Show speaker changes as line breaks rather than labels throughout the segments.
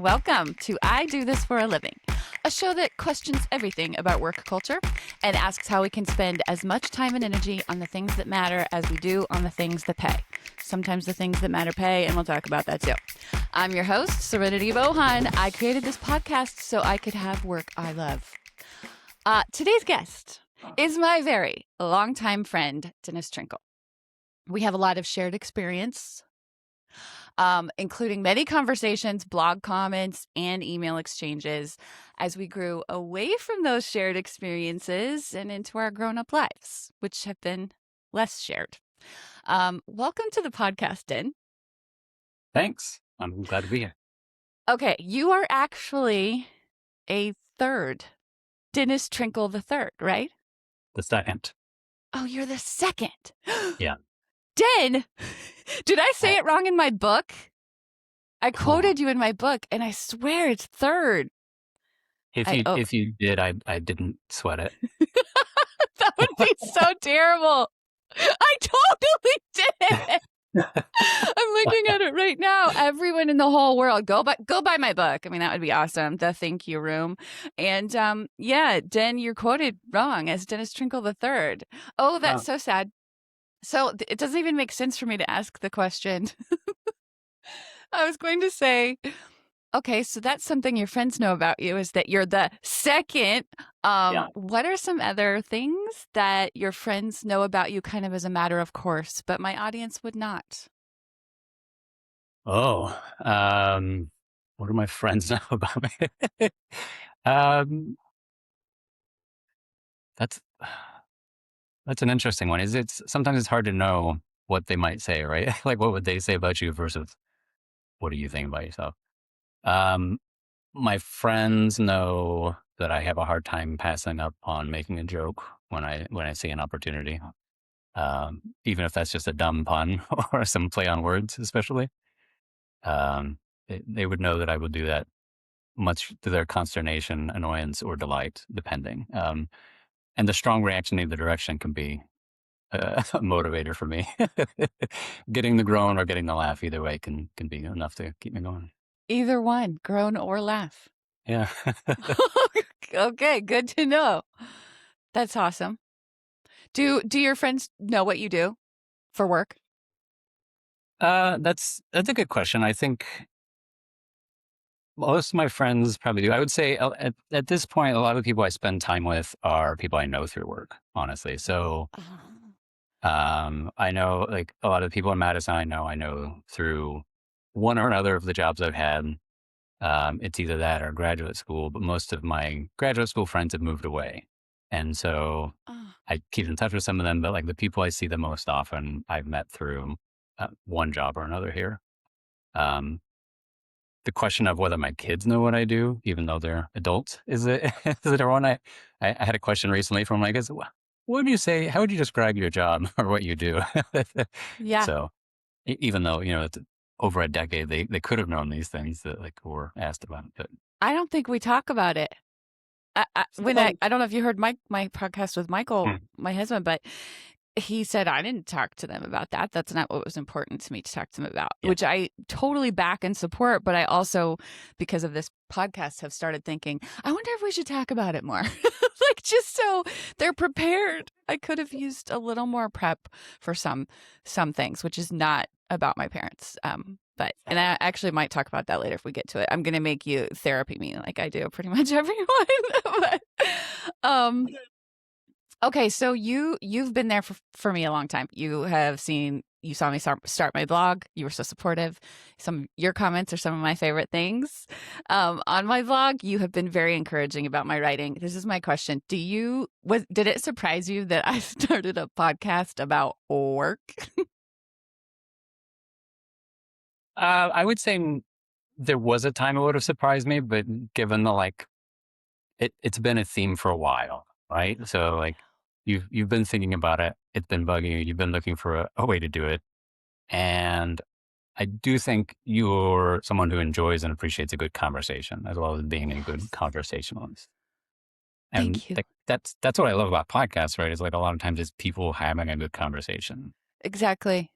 Welcome to I Do This for a Living, a show that questions everything about work culture and asks how we can spend as much time and energy on the things that matter as we do on the things that pay. Sometimes the things that matter pay, and we'll talk about that too. I'm your host, Serenity Bohan. I created this podcast so I could have work I love. Today's guest is my very longtime friend, Dennis Trinkle. We have a lot of shared experience, including many conversations, blog comments, and email exchanges as we grew away from those shared experiences and into our grown-up lives, which have been less shared. Welcome to the podcast, Den.
Thanks. I'm glad to be here.
Okay, you are actually a third Dennis Trinkle the third, right?
The second.
Oh, you're the second.
Yeah.
Den, did I say it wrong in my book? I quoted you in my book, and I swear it's third.
If you did, I didn't sweat it.
That would be so terrible. I totally did. I'm looking at it right now. Everyone in the whole world, go buy my book. I mean, that would be awesome. The Thank You Room. And yeah, Den, you're quoted wrong as Dennis Trinkle the third. Oh, that's so sad. So it doesn't even make sense for me to ask the question. I was going to say, okay, so that's something your friends know about you, is that you're the second. What are some other things that your friends know about you kind of as a matter of course, but my audience would not?
What do my friends know about me? That's an interesting one. Sometimes it's hard to know what they might say, right? Like, what would they say about you versus what do you think about yourself? My friends know that I have a hard time passing up on making a joke when I see an opportunity, even if that's just a dumb pun or some play on words, especially. They would know that I would do that much to their consternation, annoyance, or delight, depending. And the strong reaction in either direction can be a motivator for me. Getting the groan or getting the laugh, either way, can be enough to keep me going.
Either one, groan or laugh.
Yeah.
Okay, good to know. That's awesome. Do your friends know what you do for work?
That's a good question. I think most of my friends probably do. I would say at this point, a lot of the people I spend time with are people I know through work, honestly. So I know, like, a lot of the people in Madison I know through one or another of the jobs I've had. It's either that or graduate school, but most of my graduate school friends have moved away. And so I keep in touch with some of them, but like the people I see the most often, I've met through one job or another here. The question of whether my kids know what I do, even though they're adults, is it one? I had a question recently from, I guess, what would you say, how would you describe your job or what you do?
Yeah.
So even though, it's over a decade, they could have known these things that like were asked about. But
I don't think we talk about it. I don't know if you heard my podcast with Michael, my husband, but he said I didn't talk to them about that. That's not what was important to me to talk to them about, which I totally back and support. But I also, because of this podcast, have started thinking, I wonder if we should talk about it more. Like, just so they're prepared. I could have used a little more prep for some things, which is not about my parents. And I actually might talk about that later if we get to it. I'm going to make you therapy me like I do pretty much everyone. But, okay, so you've been there for me a long time. You saw me start my blog. You were so supportive. Some of your comments are some of my favorite things. On my blog, you have been very encouraging about my writing. This is my question. Did it surprise you that I started a podcast about work?
I would say there was a time it would have surprised me, but given the it's been a theme for a while, right? So like you've been thinking about it, it's been bugging you, you've been looking for a way to do it, and I do think you're someone who enjoys and appreciates a good conversation as well as being a good conversationalist. And
Thank you.
That's what I love about podcasts, right? Is like a lot of times it's people having a good conversation.
Exactly.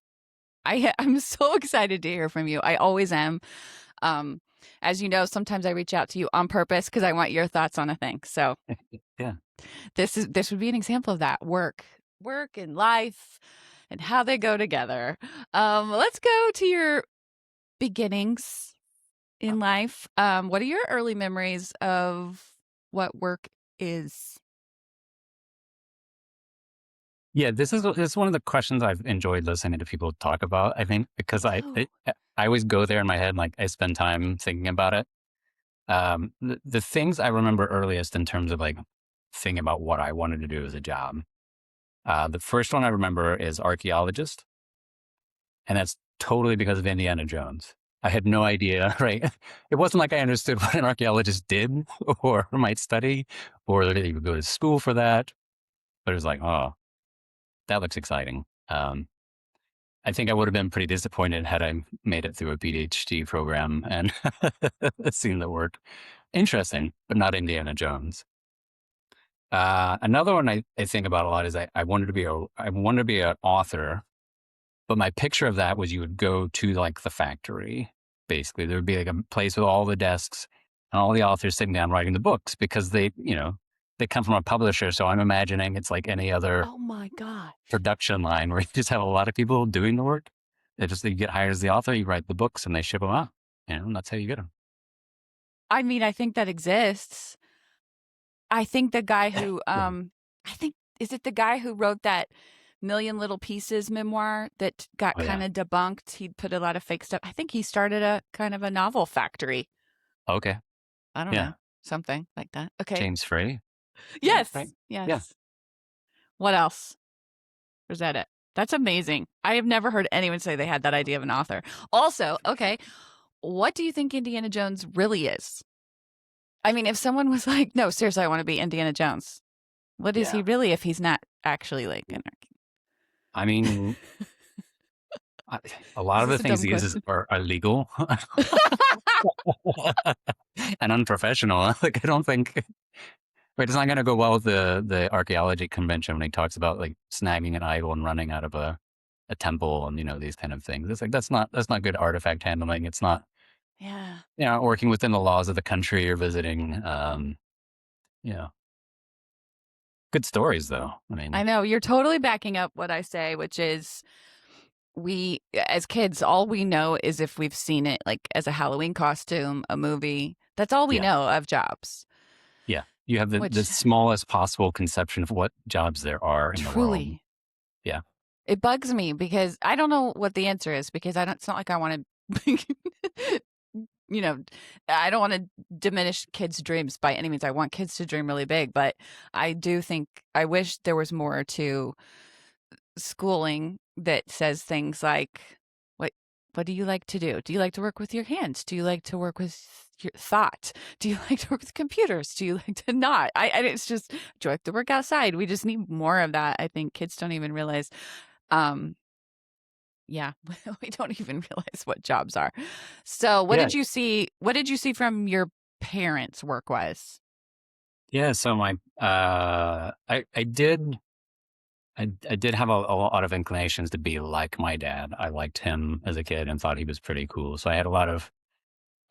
I'm so excited to hear from you. I always am. As you know, sometimes I reach out to you on purpose because I want your thoughts on a thing. So
Yeah.
this would be an example of that. Work and life and how they go together. Let's go to your beginnings in life. What are your early memories of what work is?
Yeah, this is one of the questions I've enjoyed listening to people talk about. I think because
Me
I
too.
I, I always go there in my head, like I spend time thinking about it. The things I remember earliest in terms of like thinking about what I wanted to do as a job. The first one I remember is archaeologist, and that's totally because of Indiana Jones. I had no idea, right? It wasn't like I understood what an archaeologist did or might study, or that he would go to school for that. But it was like, oh, that looks exciting. I think I would have been pretty disappointed had I made it through a PhD program and seen the work. Interesting, but not Indiana Jones. Another one I think about a lot is I wanted to be an author, but my picture of that was you would go to like the factory. Basically, there would be like a place with all the desks and all the authors sitting down writing the books because they come from a publisher. So I'm imagining it's like any other
Oh my God.
production line where you just have a lot of people doing the work. You get hired as the author, you write the books, and they ship them out. And that's how you get them.
I mean, I think that exists. I think the guy who
Yeah.
I think is it the guy who wrote that Million Little Pieces memoir that got
Oh yeah.
kind of debunked. He'd put a lot of fake stuff. I think he started a kind of a novel factory.
Okay.
I don't
Yeah.
know. Something like that. Okay.
James Frey. Yeah. Right.
Yes.
Yeah.
Yes. What else? Or is that it? That's amazing. I have never heard anyone say they had that idea of an author. Also, okay, what do you think Indiana Jones really is? I mean, if someone was like, no, seriously, I want to be Indiana Jones, what is he
Yeah.
really if he's not actually like an
I mean, a lot
Is
of the
this a
things
dumb
he uses
question?
are illegal and unprofessional. Like I don't think it's not going to go well with the archaeology convention when he talks about like snagging an idol and running out of a temple and these kind of things. It's like that's not good artifact handling. It's not
Yeah.
working within the laws of the country you're visiting. You know, good stories though. I
I
mean,
know you're totally backing up what I say, which is we, as kids, all we know is if we've seen it like as a Halloween costume, a movie. That's all we
yeah,
know of jobs,
yeah. You have the
which
smallest possible conception of what jobs there are in the world.
truly
Yeah,
it bugs me because I don't know what the answer is because I don't. It's not like I want to, you know, I don't want to diminish kids' dreams by any means. I want kids to dream really big, but I do think I wish there was more to schooling that says things like, "What what do you like to do? Do you like to work with your hands? Do you like to work with your thought? Do you like to work with computers? Do you like to not?" It's just, "Do you like to work outside?" We just need more of that. I think kids don't even realize. Um, yeah, we don't even realize what jobs are. So, what
yeah,
did you see? What did you see from your parents work wise?
yeah. So my I did have a lot of inclinations to be like my dad. I liked him as a kid and thought he was pretty cool. So I had a lot of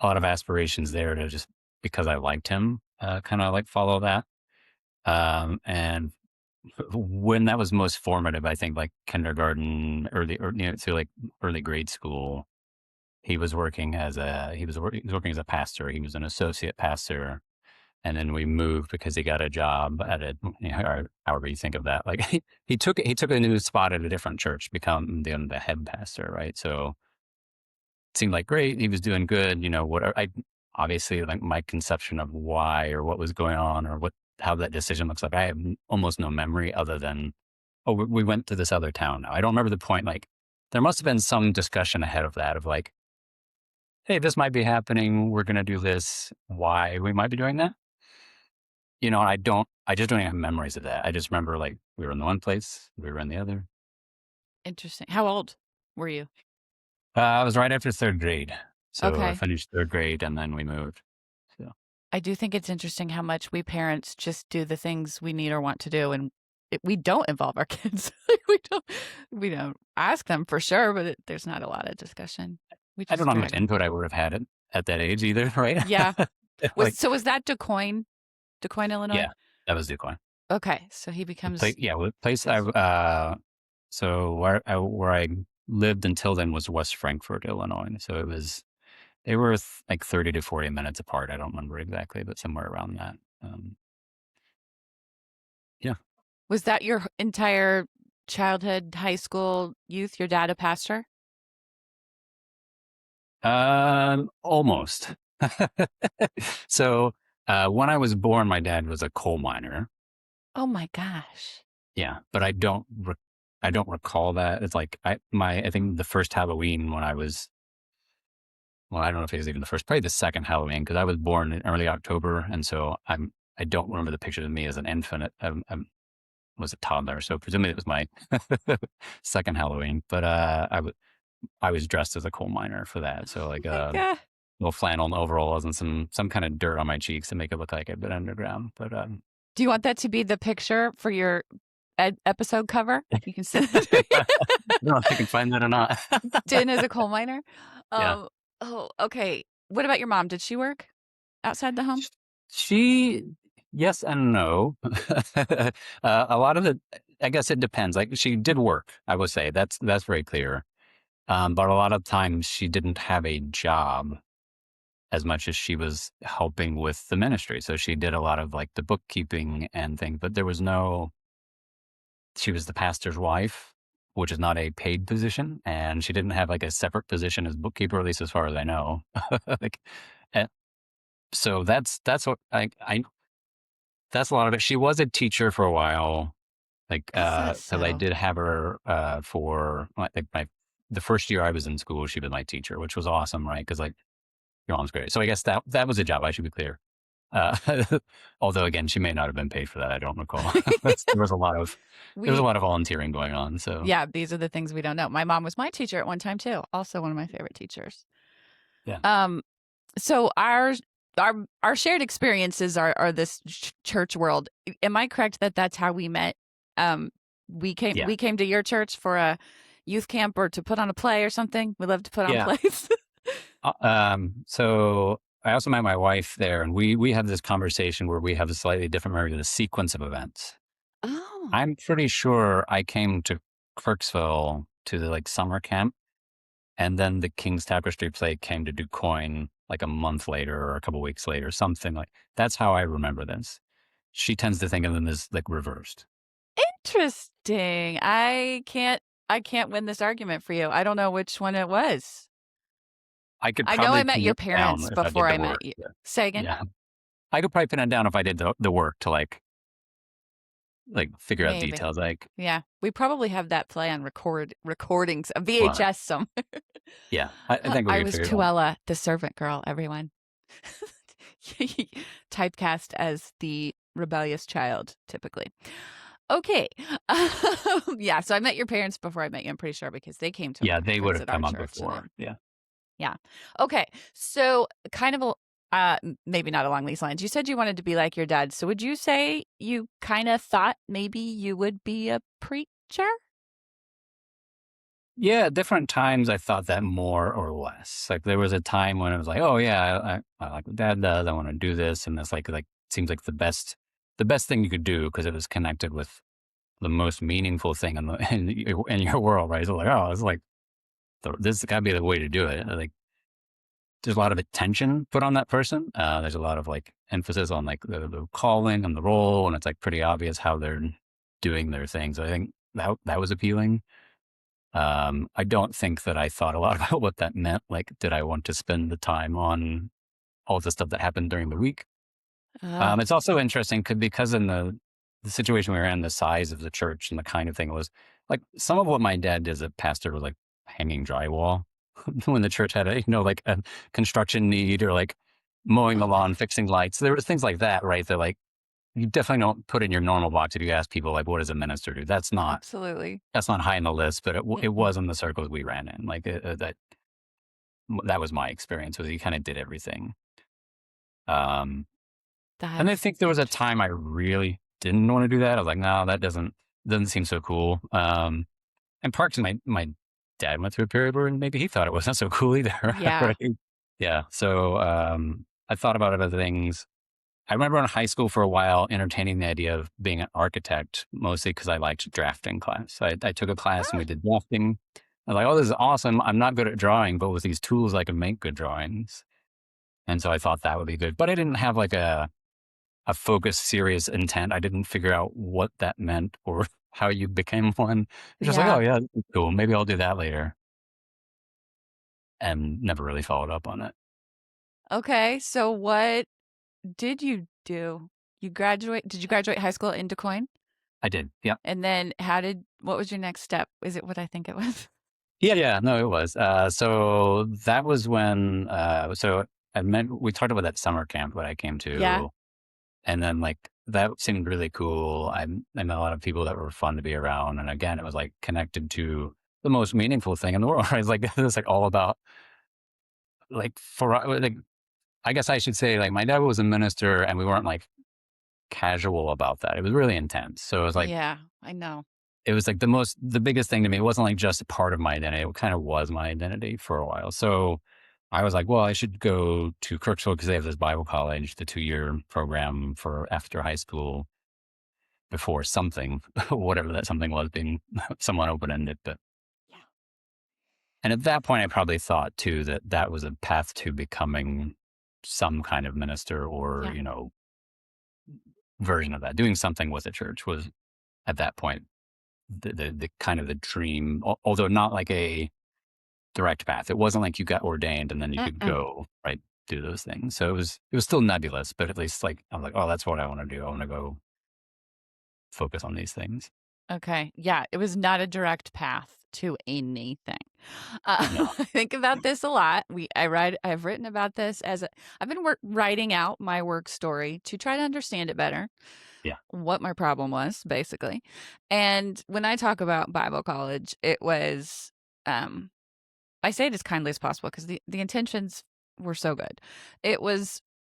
aspirations there to just because I liked him, kind of like follow that. And when that was most formative, I think like kindergarten, early or through like early grade school, he was working as a pastor. He was an associate pastor, and then we moved because he got a job at or however you think of that. Like he took a new spot at a different church, become the head pastor, right? So it seemed like great. He was doing good. What I obviously like my conception of why or what was going on or how that decision looks like. I have almost no memory other than we went to this other town. Now I don't remember the point. Like there must have been some discussion ahead of that of like, hey, this might be happening. We're going to do this. Why we might be doing that? I just don't have memories of that. I just remember like we were in the one place, we were in the other.
Interesting. How old were you?
I was right after third grade. So I
Okay.
finished third grade and then we moved. So
I do think it's interesting how much we parents just do the things we need or want to do, and we don't involve our kids. We don't ask them for sure, but there's not a lot of discussion. We
I don't
just
know how much
drag them.
input I would have had at that age either, right?
Yeah.
Like,
Was that DuQuoin, Illinois?
yeah, that was Duquesne.
Okay, so he becomes
The place I, so where I lived until then was West Frankfort, Illinois. So they were like 30 to 40 minutes apart. I don't remember exactly, but somewhere around that. Yeah.
Was that your entire childhood, high school, youth? Your dad a pastor?
Almost. So, when I was born, my dad was a coal miner.
Oh my gosh.
Yeah, but I don't recall that. It's like I think the first Halloween when I was, well, I don't know if it was even the first, probably the second Halloween because I was born in early October, and so I don't remember the pictures of me as an infant. I was a toddler, so presumably it was my second Halloween. But I was dressed as a coal miner for that, so like
Oh my God.
little flannel and overalls and some kind of dirt on my cheeks to make it look like I'd been underground. But
Do you want that to be the picture for your episode cover? You can send it to
I don't know if I can find that or not.
Din as a coal miner.
Yeah.
Oh, okay. What about your mom? Did she work outside the home?
She, yes and no. A lot of it, I guess it depends. Like she did work, I would say. That's very clear. But a lot of times she didn't have a job as much as she was helping with the ministry. So she did a lot of like the bookkeeping and things, but there was no, she was the pastor's wife, which is not a paid position. And she didn't have like a separate position as bookkeeper, at least as far as I know. Like, and so that's what that's a lot of it. She was a teacher for a while, like,
I thought
cause I
so.
did have her, for like the first year I was in school, she was my teacher, which was awesome, right? Cause like your mom's great. So I guess that was a job. I should be clear. Uh, although again, she may not have been paid for that. I don't recall. There was a lot of, there was a
We
lot of volunteering going on. So
Yeah, these are the things we don't know. My mom was my teacher at one time too. Also one of my favorite teachers.
yeah,
Um so our shared experiences are this church world. Am I correct that that's how we met? Um
yeah,
we came to your church for a youth camp or to put on a play or something. We love to put on
yeah.
plays.
So I also met my wife there, and we have this conversation where we have a slightly different memory of the sequence of events.
Oh.
I'm pretty sure I came to Kirksville to the like summer camp, and then the King's Tapestry play came to DuQuoin like a month later or a couple weeks later, something like that's how I remember this. She tends to think of them as like reversed.
Interesting. I can't win this argument for you. I don't know which one it was.
I could
I know I
probably
met
pin
your
it down
parents
if I did
before
the
I met
work.
you.
Yeah.
Say again?
Yeah. I could probably pin it down if I did the work to like figure out
Maybe.
details. Like,
Yeah. We probably have that play on recordings, a
well,
VHS somewhere.
yeah, I think we
I
could
was
figure it out.
Tuella, the servant girl, everyone. Typecast as the rebellious child, typically. Okay. Yeah, so I met your parents before I met you, I'm pretty sure, because they came to
Yeah, they would have
visit our
come up
church. And
before.
then,
Yeah.
yeah. Okay. So kind of maybe not along these lines. You said you wanted to be like your dad. So would you say you kind of thought maybe you would be a preacher?
Yeah, different times I thought that more or less. Like there was a time when it was like, oh yeah, I like what dad does. I want to do this, and that's like seems like the best thing you could do because it was connected with the most meaningful thing in the in your world, right? So like, oh, it's like this got to be the way to do it. Like there's a lot of attention put on that person. There's a lot of like emphasis on like the calling and the role, and it's like pretty obvious how they're doing their thing. So I think that was appealing. I don't think that I thought a lot about what that meant. Like, did I want to spend the time on all the stuff that happened during the week?
Oh,
It's also interesting because in the situation we were in, the size of the church and the kind of thing was like some of what my dad did as a pastor was like hanging drywall when the church had a like a construction need or like mowing the
oh my,
lawn, fixing lights. There were things like that, right? That like you definitely don't put in your normal box if you ask people like, what does a minister do?
absolutely.
That's not high on the list, but it
Mm-mm.
was in the circles we ran in. Like that was my experience. Was he kind of did everything. Um, and I
That's
think there was a
interesting.
time I really didn't want to do that. I was like, no, that doesn't seem so cool. And Parks, my dad went through a period where maybe he thought it wasn't so cool either,
Yeah.
right? Yeah. So I thought about other things. I remember in high school for a while entertaining the idea of being an architect, mostly because I liked drafting class. I took a class and we
Ah,
did drafting. I was like, oh, this is awesome. I'm not good at drawing, but with these tools, I can make good drawings. And so I thought that would be good. But I didn't have like a focused, serious intent. I didn't figure out what that meant or how you became one. It's just like, oh,
yeah.
yeah, cool. Maybe I'll do that later. And never really followed up on it.
Okay. So what did you do? Did you graduate high school in Du Quoin?
I did. Yeah.
And then what was your next step? Is it what I think it was?
Yeah, yeah, no, it was. So that was when, so we talked about that summer camp that I came
Yeah.
to, and then like that seemed really cool. I met a lot of people that were fun to be around, and again, it was like connected to the most meaningful thing in the world. It's like it was like all about like like I guess I should say like my dad was a minister, and we weren't like casual about that. It was really intense. So
Yeah, I know.
it was like the biggest thing to me. It wasn't like just a part of my identity. It kind of was my identity for a while. So I was like, well, I should go to Kirksville because they have this Bible college, the 2-year program for after high school before something, whatever that something was, being somewhat open ended. But
Yeah.
and at that point, I probably thought too that that was a path to becoming some kind of minister or
Yeah.
version of that. Doing something with the church was at that point the kind of the dream, although not like a direct path. It wasn't like you got ordained and then you could
Mm-mm.
go right do those things. So it was still nebulous, but at least like I was like, oh, that's what I want to do. I want to go focus on these things.
Okay. Yeah, it was not a direct path to anything.
No,
I think about this a lot. I've written about this I've been writing out my work story to try to understand it better,
yeah,
what my problem was, basically. And when I talk about Bible college, it was, um, I say it as kindly as possible because the intentions were so good.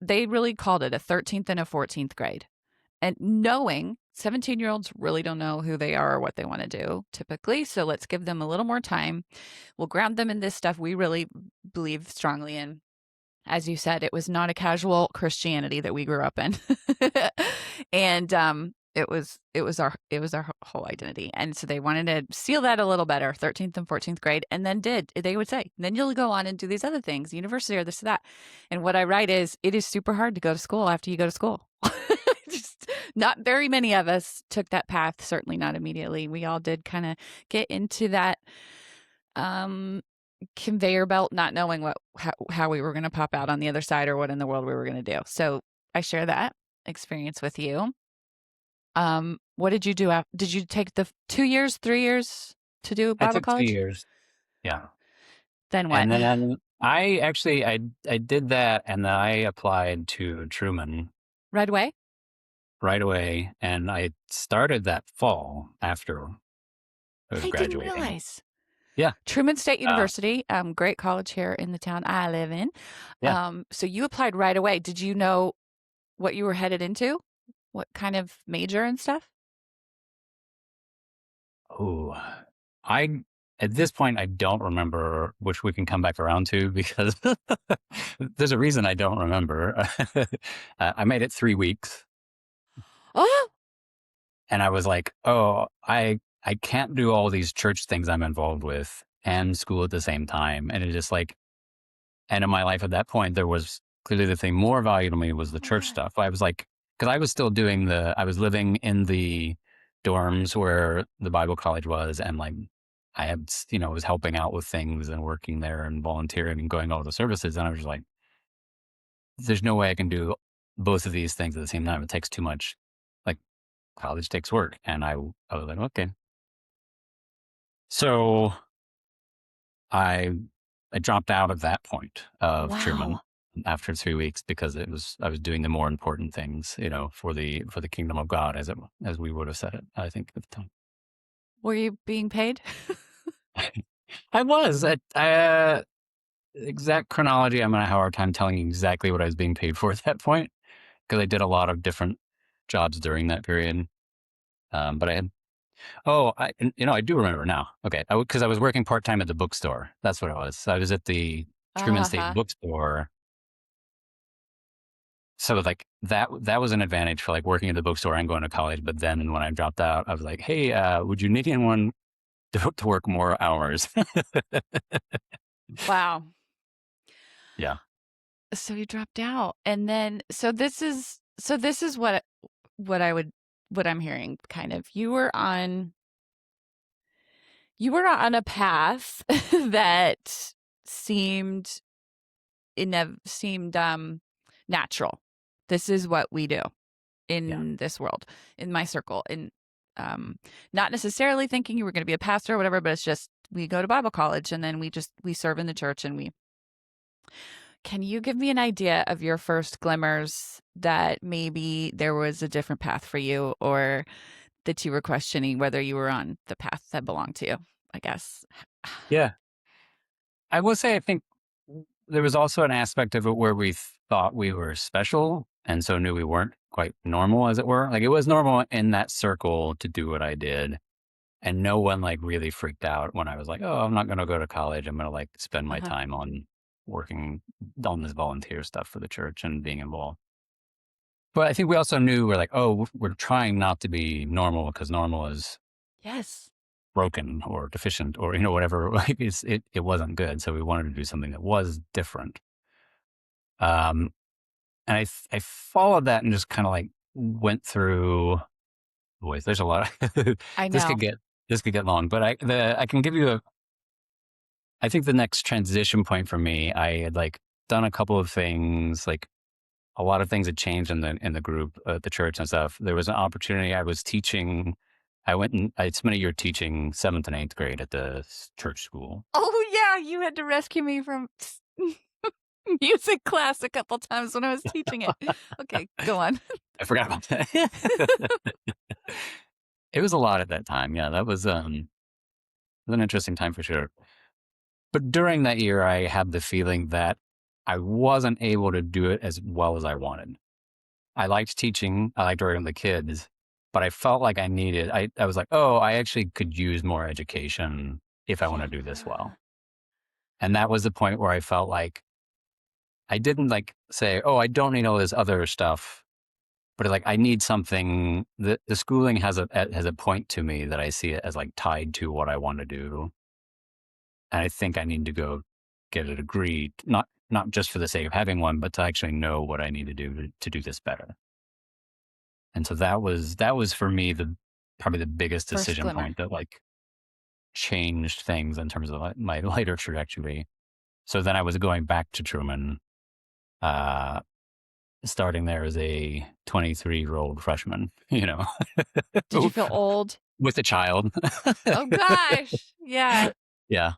They really called it a 13th and a 14th grade. And knowing 17-year-olds really don't know who they are or what they want to do typically. So let's give them a little more time. We'll ground them in this stuff we really believe strongly in. As you said, it was not a casual Christianity that we grew up in. And it was our whole identity. And so they wanted to seal that a little better, 13th and 14th grade, and then they would say, then you'll go on and do these other things, university or this or that. And what I write is it is super hard to go to school after you go to school. Just not very many of us took that path, certainly not immediately. We all did kind of get into that um conveyor belt, not knowing how we were going to pop out on the other side or what in the world we were going to do. So I share that experience with you. What did you do? Did you take the 2 years, 3 years to do
I
Bible
took two
college?
years. Yeah,
Then what?
and then I did that, and then I applied to Truman
Right away?
right away, and I started that fall after I was
I didn't
graduating.
realize.
Yeah,
Truman State
uh,
University, great college here in the town I live in.
yeah.
So you applied right away. Did you know what you were headed into? What kind of major and stuff?
Oh, I at this point I don't remember, which we can come back around to because there's a reason I don't remember. I made it 3 weeks,
Oh,
and I was like, "Oh, I can't do all these church things I'm involved with and school at the same time." And it just like, and in my life at that point, there was clearly the thing more valuable to me was the church
what?
stuff. I was like, because I was still I was living in the dorms where the Bible college was, and like I had, was helping out with things and working there and volunteering and going to all the services. And I was just like, there's no way I can do both of these things at the same time. It takes too much. Like college takes work. And I was like, okay. So I I dropped out of that point of Truman
Wow.
after 3 weeks because I was doing the more important things, for the kingdom of God as we would have said it, I think at the time.
Were you being paid?
I was at exact chronology. I'm gonna have a hard time telling you exactly what I was being paid for at that point because I did a lot of different jobs during that period. But I had I do remember now. Okay, because I was working part time at the bookstore. That's what it was. I was at the Truman State
Uh-huh.
Bookstore. So like that was an advantage for like working at the bookstore and going to college. But then when I dropped out, I was like, hey, would you need anyone to work more hours?
Wow.
Yeah.
So you dropped out. And then so this is what I would what I'm hearing kind of. You were on a path that seemed seemed natural. This is what we do
Yeah.
in this world, in my circle, in not necessarily thinking you were going to be a pastor or whatever, but it's just we go to Bible college and then we serve in the church and we. Can you give me an idea of your first glimmers that maybe there was a different path for you or that you were questioning whether you were on the path that belonged to you, I guess?
Yeah. I will say, I think there was also an aspect of it where we thought we were special and so knew we weren't quite normal, as it were. Like it was normal in that circle to do what I did. And no one like really freaked out when I was like, oh, I'm not going to go to college. I'm going to like spend my
Uh-huh.
time on working on this volunteer stuff for the church and being involved. But I think we also knew we're like, oh, we're trying not to be normal because normal is
Yes.
broken or deficient or, whatever. Like it wasn't good. So we wanted to do something that was different. Um, and I followed that and just kind of like went through, boys, there's a lot.
I
this
know.
could get, this could get long, but I can give you I think the next transition point for me, I had like done a couple of things, like a lot of things had changed in the group at the church and stuff. There was an opportunity. I was teaching. I went and I spent a year teaching 7th and 8th grade at the church school.
Oh yeah, you had to rescue me from music class a couple times when I was teaching it. Okay, go on.
I forgot about that. It was a lot at that time. Yeah, that was an interesting time for sure. But during that year, I had the feeling that I wasn't able to do it as well as I wanted. I liked teaching. I liked working with the kids, but I felt like I was like, oh, I actually could use more education if I want to do this
Yeah.
well. And that was the point where I felt like I didn't like say, oh, I don't need all this other stuff, but like I need something. The schooling has a point to me that I see it as like tied to what I want to do. And I think I need to go get a degree, not just for the sake of having one, but to actually know what I need to do to do this better. And so that was for me probably the biggest
First
decision
glimmer.
point that like changed things in terms of like, my later trajectory. So then I was going back to Truman, uh, starting there as a 23-year-old freshman,
Did you feel old?
with a child.
Oh gosh. Yeah.
Yeah.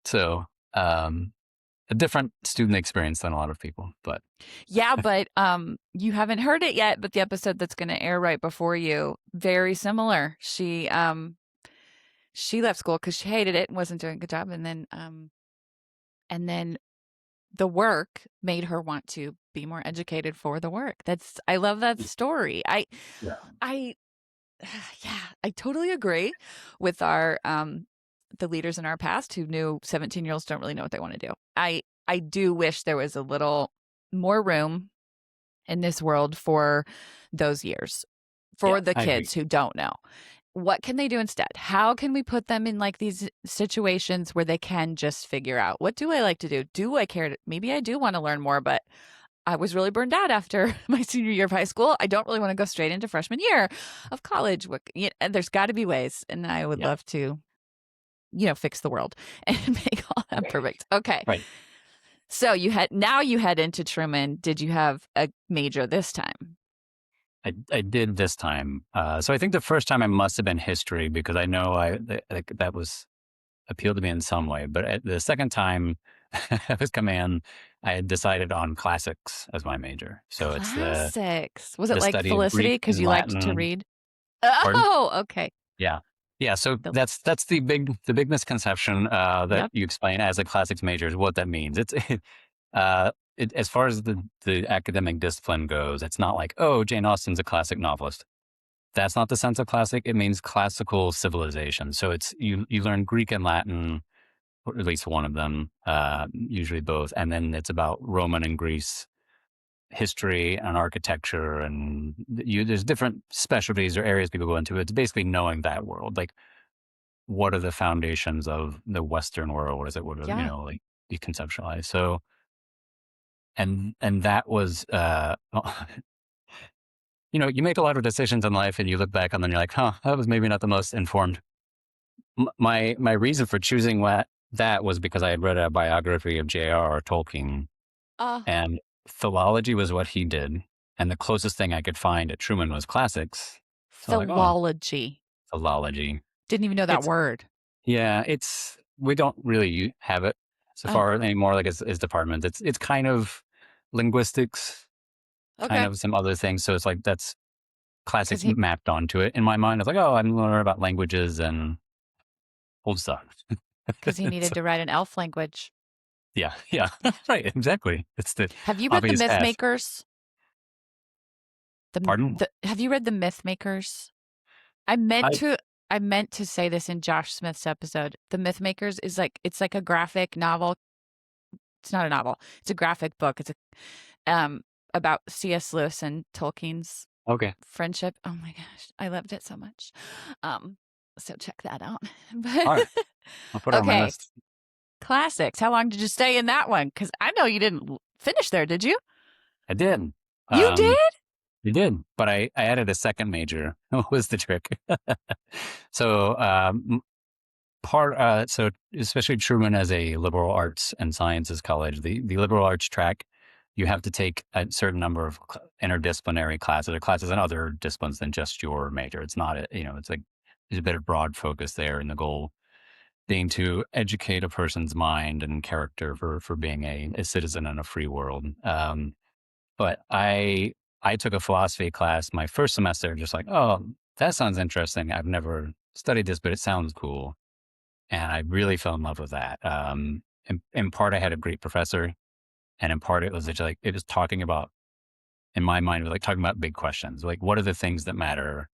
So, a different student experience than a lot of people, but
Yeah, but you haven't heard it yet, but the episode that's going to air right before you, very similar. She left school cuz she hated it and wasn't doing a good job and then the work made her want to be more educated for the work. I love that story.
yeah.
I yeah, I totally agree with our the leaders in our past who knew 17-year-olds don't really know what they want to do. I do wish there was a little more room in this world for those years,
Yeah,
for the
I agree.
kids who don't know. What can they do instead? How can we put them in like these situations where they can just figure out what do I like to do? Do I care? Maybe I do want to learn more, but I was really burned out after my senior year of high school. I don't really want to go straight into freshman year of college. And there's got to be ways, and I would
Yeah,
love to, fix the world and make all that perfect. Okay.
right.
So you head into Truman. Did you have a major this time?
I did this time. So I think the first time I must have been history because I know that was appealed to me in some way. But at the second time I was coming in, I had decided on classics as my major. So it's the
Classics. Was it
the
like
study of
Felicity
Greek
because
and
you liked to
Latin.
read?
Pardon?
Oh, okay.
Yeah. Yeah. So
The,
that's the big misconception that
yep.
you explain as a classics major is what that means. As far as the academic discipline goes, it's not like, oh, Jane Austen's a classic novelist. That's not the sense of classic. It means classical civilization. So it's you learn Greek and Latin or at least one of them, usually both. And then it's about Roman and Greece history and architecture, and there's different specialties or areas people go into. It's basically knowing that world, like what are the foundations of the Western world? What is it? What are,
Yeah.
like you conceptualize? So, and that was, you make a lot of decisions in life and you look back and then you're like, huh, that was maybe not the most informed. My reason for choosing that was because I had read a biography of J.R.R. Tolkien,
Uh,
and philology was what he did. And the closest thing I could find at Truman was classics. So I'm like, oh,
Philology.
philology.
Didn't even know that
It's,
word.
yeah, we don't really have it so
Oh,
far anymore, like as departments. It's kind of linguistics, kind
okay.
of some other things. So it's like that's
Because
classics
he
mapped onto it in my mind. It's like, oh, I'm learning about languages and old stuff.
because he needed
So,
to write an elf language.
yeah, yeah, right, exactly. It's the
Have you read the
obvious
Myth
path.
Makers?
Pardon?
Have you read the Myth Makers? I meant
I
to I meant to say this in Josh Smith's episode. The Myth Makers is like it's like a graphic novel. It's not a novel. It's a graphic book. It's a about C.S. Lewis and Tolkien's
okay.
friendship. Oh my gosh, I loved it so much. Um, so check that out.
All
But
right, I'll put it on my
okay,
list.
classics. How long did you stay in that one? Because I know you didn't finish there, did you?
I did.
You
Um,
did?
you did, but I added a second major. What was the trick? So so especially Truman as a liberal arts and sciences college, the liberal arts track, you have to take a certain number of interdisciplinary classes or classes in other disciplines than just your major. It's not, it's like there's a bit of broad focus there, and the goal being to educate a person's mind and character for being a citizen in a free world. But I took a philosophy class my first semester, just like, oh, that sounds interesting. I've never studied this, but it sounds cool, and I really fell in love with that. In part, I had a great professor, and in part, it was just like it was talking about, in my mind, it was like talking about big questions, like what are the things that matter,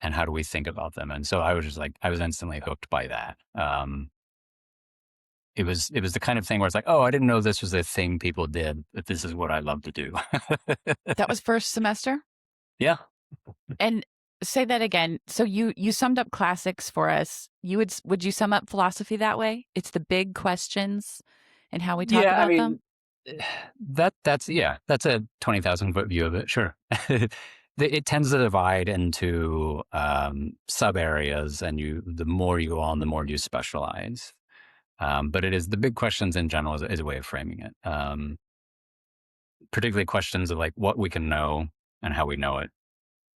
and how do we think about them? And so I was just like, I was instantly hooked by that. It was the kind of thing where it's like, oh, I didn't know this was a thing people did, but this is what I love to do.
That was first semester?
Yeah.
And say that again. So you summed up classics for us. You would you sum up philosophy that way? It's the big questions and how we talk
Yeah, I
about them?
mean, that's a 20,000 foot view of it. Sure. It tends to divide into sub areas, and the more you go on, the more you specialize. But it is the big questions in general is a way of framing it. Particularly questions of like what we can know and how we know it,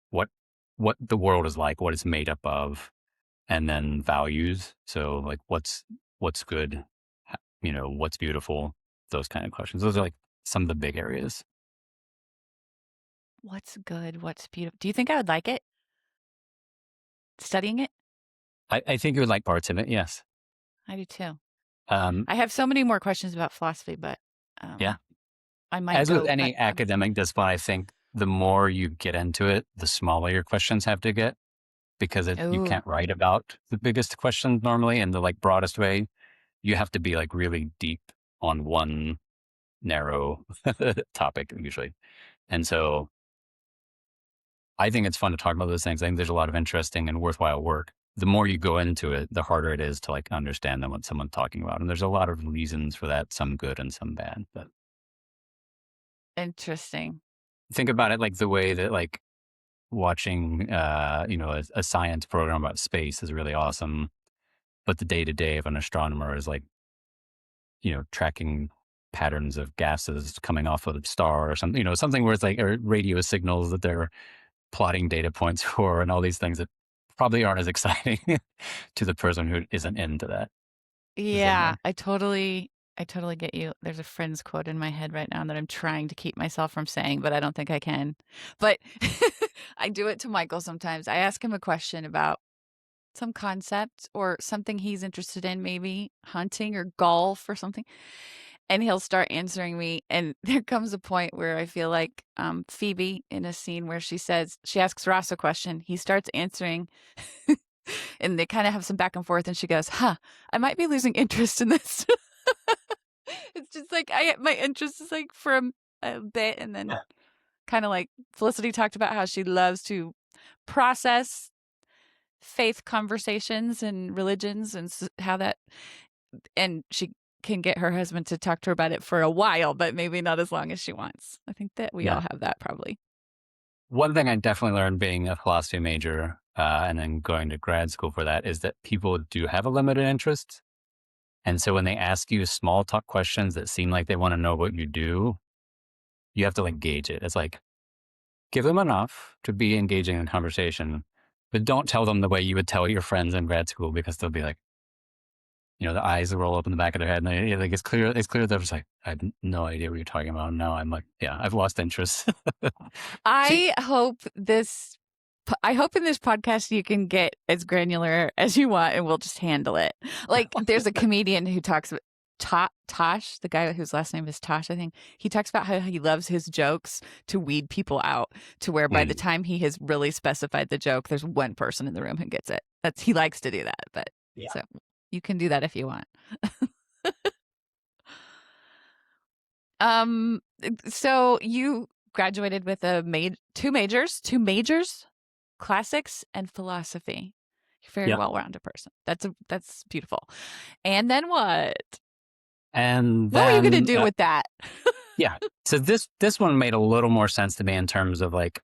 what what the world is like, what it's made up of, and then values. So like what's good, what's beautiful, those kind of questions. Those are like some of the big areas.
What's good? What's beautiful? Do you think I would like it? Studying it?
I think you would like parts of it. Yes.
I do too.
Um,
I have so many more questions about philosophy, but
yeah.
um, I might
As with
go.
any academic discipline, I think the more you get into it, the smaller your questions have to get, because you
Oh,
can't write about the biggest questions normally in the like broadest way. You have to be like really deep on one narrow topic usually. And so I think it's fun to talk about those things. I think there's a lot of interesting and worthwhile work. The more you go into it, the harder it is to like understand what someone's talking about. And there's a lot of reasons for that, some good and some bad. But
interesting.
think about it like the way that like watching, a science program about space is really awesome. But the day to day of an astronomer is like, tracking patterns of gases coming off of a star or something, something where it's like, or radio signals that they're plotting data points for, and all these things that probably aren't as exciting to the person who isn't into that the same
Yeah,
way.
I totally get you. There's a Friends quote in my head right now that I'm trying to keep myself from saying, but I don't think I can. But I do it to Michael sometimes. I ask him a question about some concept or something he's interested in, maybe hunting or golf or something. And he'll start answering me. And there comes a point where I feel like Phoebe in a scene where she asks Ross a question. He starts answering And they kind of have some back and forth, and she goes, I might be losing interest in this. It's just like my interest is like for a bit, and then kind of like Felicity talked about how she loves to process faith conversations and religions and how that, and she can get her husband to talk to her about it for a while, but maybe not as long as she wants. I think that we all have that probably.
One thing I definitely learned being a philosophy major and then going to grad school for that is that people do have a limited interest. And so when they ask you small talk questions that seem like they want to know what you do, you have to like gauge it. It's like, give them enough to be engaging in conversation, but don't tell them the way you would tell your friends in grad school, because they'll be like, the eyes will roll up in the back of their head, and like it's clear they're just like, I have no idea what you're talking about. No, I'm like, yeah, I've lost interest.
I hope in this podcast you can get as granular as you want, and we'll just handle it. Like there's a comedian who talks about Tosh, the guy whose last name is Tosh, I think. He talks about how he loves his jokes to weed people out, to where by the time he has really specified the joke, there's one person in the room who gets it. He likes to do that, but so you can do that if you want. So you graduated with two majors, classics and philosophy. You're a very well-rounded person. That's beautiful. And then what?
And
what were you going to do with that?
Yeah. So this one made a little more sense to me in terms of like,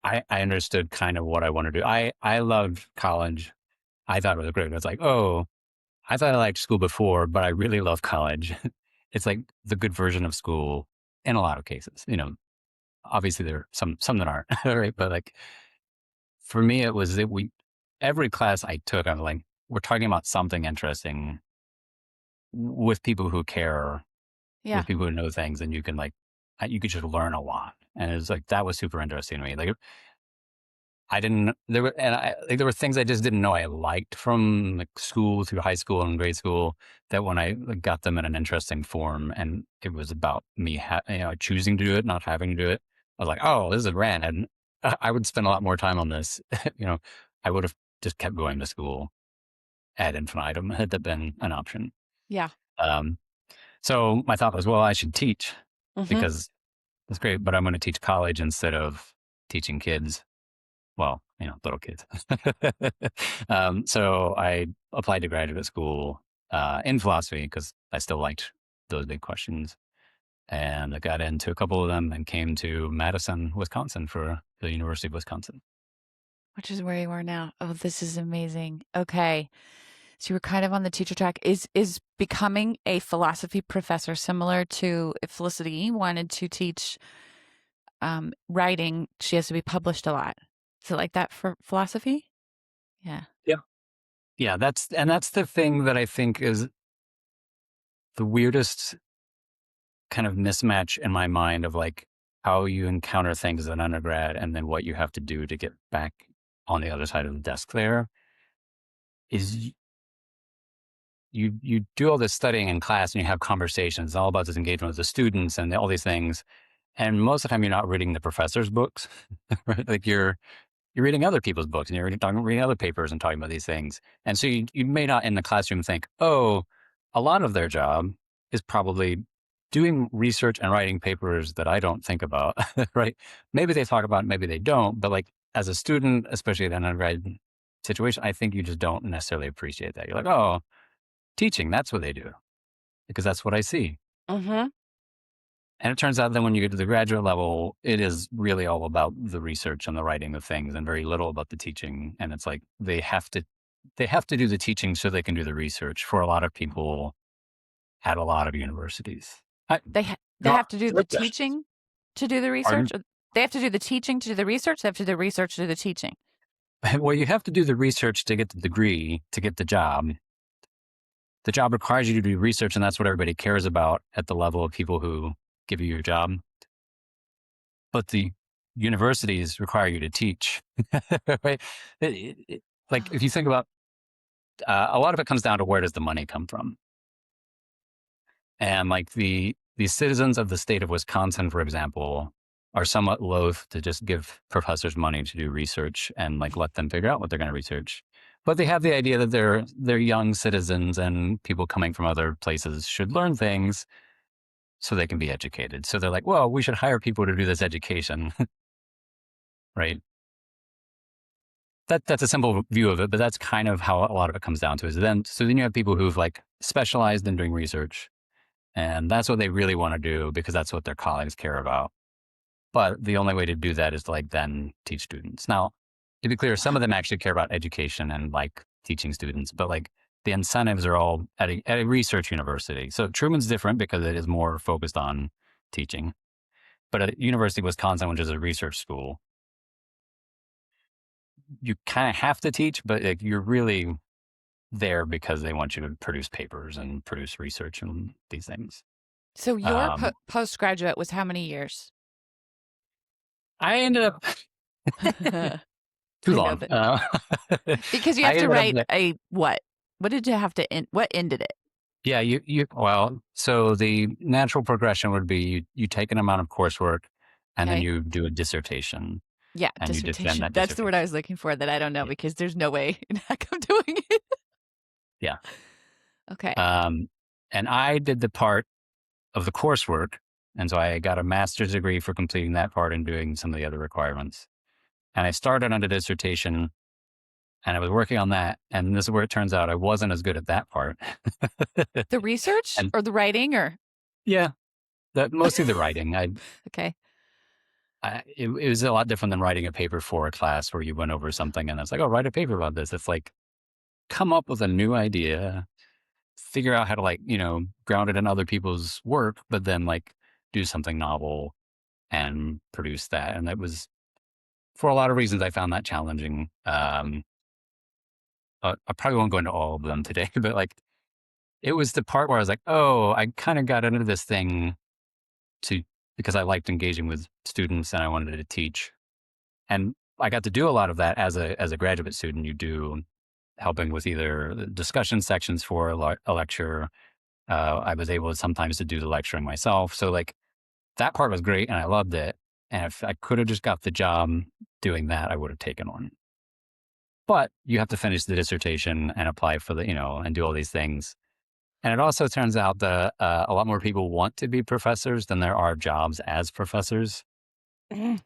I understood kind of what I want to do. I loved college. I thought it was great. It was like, oh, I thought I liked school before, but I really love college. It's like the good version of school in a lot of cases. Obviously there are some that aren't, right? But like for me, it was that every class I took, I'm like, we're talking about something interesting with people who care, with people who know things, and you can you could just learn a lot. And it was like, that was super interesting to me. Like there were things I just didn't know I liked from like school through high school and grade school, that when I got them in an interesting form and it was about me, choosing to do it, not having to do it, I was like, oh, this is rad. And I would spend a lot more time on this. I would have just kept going to school ad infinitum had that been an option.
Yeah.
So my thought was, well, I should teach because that's great, but I'm going to teach college instead of teaching kids. Well, little kids. So I applied to graduate school in philosophy because I still liked those big questions. And I got into a couple of them and came to Madison, Wisconsin for the University of Wisconsin.
Which is where you are now. Oh, this is amazing. Okay. So you were kind of on the teacher track. Is becoming a philosophy professor similar to if Felicity wanted to teach writing, she has to be published a lot? Is it like that for philosophy? Yeah.
Yeah, that's the thing that I think is the weirdest kind of mismatch in my mind of like how you encounter things as an undergrad and then what you have to do to get back on the other side of the desk there is you do all this studying in class and you have conversations all about this engagement with the students and all these things. And most of the time you're not reading the professor's books, right? Like you're reading other people's books and you're reading other papers and talking about these things. And so you may not in the classroom think, oh, a lot of their job is probably doing research and writing papers that I don't think about, right? Maybe they talk about it, maybe they don't. But like as a student, especially at an undergrad situation, I think you just don't necessarily appreciate that. You're like, oh, teaching, that's what they do because that's what I see. And it turns out that when you get to the graduate level, it is really all about the research and the writing of things and very little about the teaching. And it's like they have to do the teaching so they can do the research for a lot of people at a lot of universities.
They have to do the teaching to do the research? They have to do the teaching to do the research? They have to do the research to do the teaching?
Well, you have to do the research to get the degree, to get the job. The job requires you to do research, and that's what everybody cares about at the level of people who give you your job. But the universities require you to teach, right? Like if you think about, a lot of it comes down to where does the money come from? And like the citizens of the state of Wisconsin, for example, are somewhat loath to just give professors money to do research and like let them figure out what they're going to research. But they have the idea that they're young citizens and people coming from other places should learn things so they can be educated. So they're like, well, we should hire people to do this education, right? That's a simple view of it, but that's kind of how a lot of it comes down to. So then you have people who've like specialized in doing research, and that's what they really want to do because that's what their colleagues care about. But the only way to do that is to like then teach students. Now, to be clear, some of them actually care about education and like teaching students, but like the incentives are all at a research university. So Truman's different because it is more focused on teaching. But at University of Wisconsin, which is a research school, you kind of have to teach, but like, you're really there because they want you to produce papers and produce research and these things.
So your
Um,
postgraduate was how many years?
I ended up too
I know
long.
that because you
I
have to
ended up
write a what? What did you have to end? What ended it?
Yeah, well, so the natural progression would be you take an amount of coursework and then
Okay.
you do a dissertation
Yeah,
and you defend
dissertation.
that
That's the word I
dissertation.
was looking for that I don't know
Yeah.
because there's no way in heck I'm doing it.
Yeah.
Okay.
Um, and I did the part of the coursework. And so I got a master's degree for completing that part and doing some of the other requirements. And I started on a dissertation and I was working on that. And this is where it turns out I wasn't as good at that part.
The research
And
or the writing or
yeah, mostly the writing.
okay.
It was a lot different than writing a paper for a class where you went over something and it's like, oh, write a paper about this. It's like, come up with a new idea, figure out how to like, ground it in other people's work, but then like do something novel and produce that. And that was, for a lot of reasons, I found that challenging. I probably won't go into all of them today, but like, it was the part where I was like, oh, I kind of got into this thing to, because I liked engaging with students and I wanted to teach. And I got to do a lot of that as a graduate student. You do helping with either the discussion sections for a lecture. I was able sometimes to do the lecturing myself. So like that part was great and I loved it. And if I could have just got the job doing that, I would have taken one. But you have to finish the dissertation and apply for and do all these things. And it also turns out that a lot more people want to be professors than there are jobs as professors.
Mm.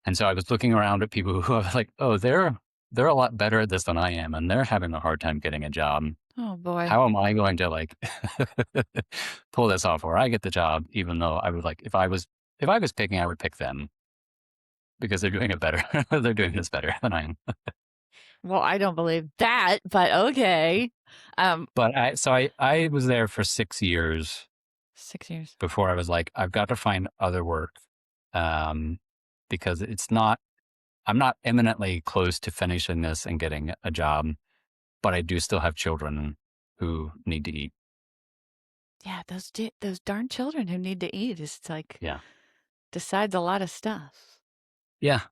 And so I was looking around at people who are like, oh, they're a lot better at this than I am, and they're having a hard time getting a job.
Oh boy.
How am I going to like pull this off where I get the job, even though I would like if I was picking, I would pick them because they're doing it better. They're doing this better than I am.
Well, I don't believe that, but okay.
But I was there for 6 years
6 years.
before I was like, I've got to find other work. Um, because I'm not imminently close to finishing this and getting a job, but I do still have children who need to eat.
Yeah, those darn children who need to eat is like
Yeah.
decides a lot of stuff.
Yeah.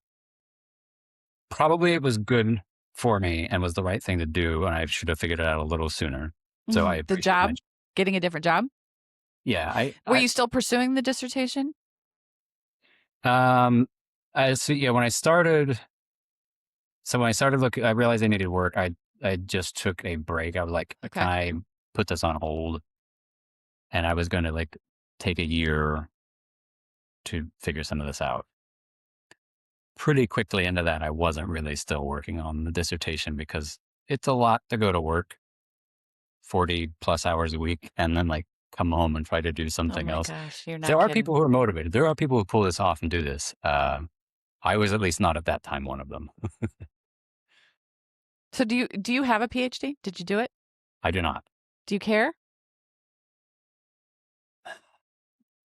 Probably it was good for me and was the right thing to do. And I should have figured it out a little sooner. So I
The
appreciate
job,
my,
getting a different job.
yeah.
Were you still pursuing the dissertation?
Um, yeah, when I started looking, I realized I needed work. I just took a break. I was like,
Okay.
can I put this on hold? And I was going to like take a year to figure some of this out. Pretty quickly into that, I wasn't really still working on the dissertation because it's a lot to go to work 40 plus hours a week and then like come home and try to do
Oh
something
my
else.
gosh, you're
There
not
are
kidding.
people who are motivated. There are people who pull this off and do this. I was at least not at that time one of them.
So do you have a PhD? Did you do it?
I do not.
Do you care?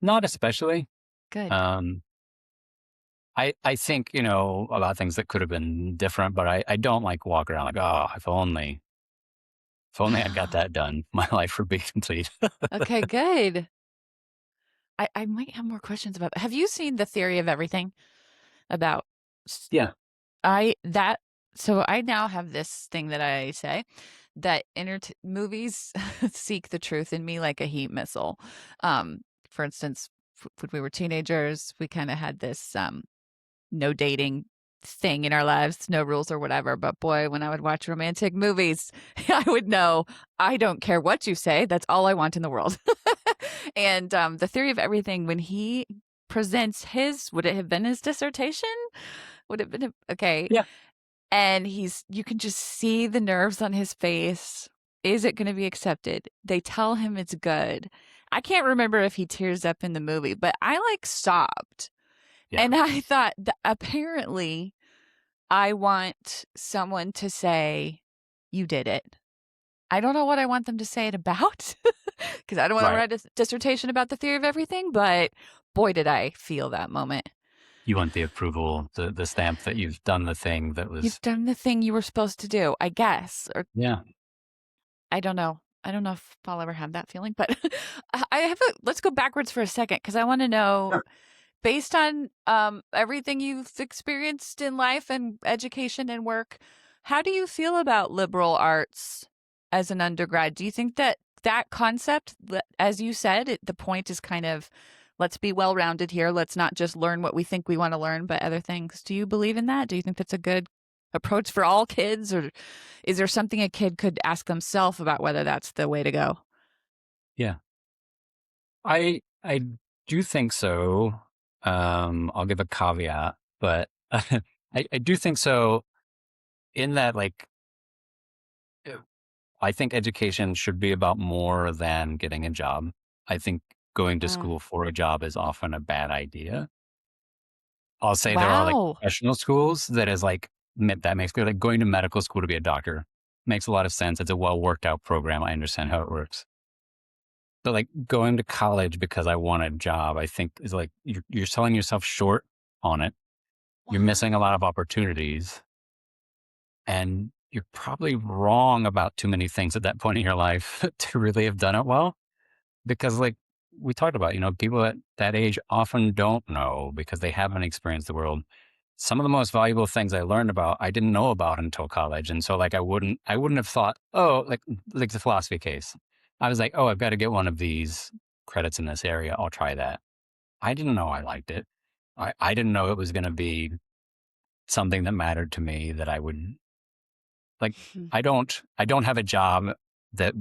Not especially.
Good.
Um, I think, about things that could have been different, but I don't like walk around like, oh, if only I got that done, my life would be complete.
Okay, good. I might have more questions about. Have you seen The Theory of Everything? About
Yeah.
so I now have this thing that I say that movies seek the truth in me like a heat missile. For instance, when we were teenagers, we kind of had this no dating thing in our lives, no rules or whatever. But boy, when I would watch romantic movies, I would know I don't care what you say. That's all I want in the world. And the theory of everything, when he presents his, would it have been his dissertation? Would it have been okay?
Yeah.
And you can just see the nerves on his face. Is it going to be accepted? They tell him it's good. I can't remember if he tears up in the movie, but I like sobbed.
Yeah.
And I thought that apparently I want someone to say, you did it. I don't know what I want them to say it about because I don't want to
Right.
write a dissertation about the theory of everything, but boy, did I feel that moment.
You want the approval, the stamp that you've done the thing that was.
You've done the thing you were supposed to do, I guess. Or
Yeah.
I don't know. I don't know if I'll ever have that feeling, but let's go backwards for a second because I want to know,
Sure.
based on everything you've experienced in life and education and work, how do you feel about liberal arts as an undergrad? Do you think that that concept, as you said, the point is kind of, let's be well-rounded here. Let's not just learn what we think we want to learn, but other things. Do you believe in that? Do you think that's a good approach for all kids, or is there something a kid could ask themselves about whether that's the way to go?
Yeah. I do think so. I'll give a caveat, but I do think so in that, like, I think education should be about more than getting a job. I think going to
Mm.
school for a job is often a bad idea. I'll say there are like
Wow.
professional schools that is like, that makes clear, like going to medical school to be a doctor makes a lot of sense. It's a well worked out program. I understand how it works. But like going to college because I want a job, I think is like, you're selling yourself short on it. You're missing a lot of
Wow.
opportunities, and you're probably wrong about too many things at that point in your life to really have done it well. Because like we talked about, people at that age often don't know because they haven't experienced the world. Some of the most valuable things I learned about, I didn't know about until college. And so like I wouldn't have thought, oh, like the philosophy case. I was like, oh, I've got to get one of these credits in this area. I'll try that. I didn't know I liked it. I didn't know it was going to be something that mattered to me, that I would like. I don't have a job that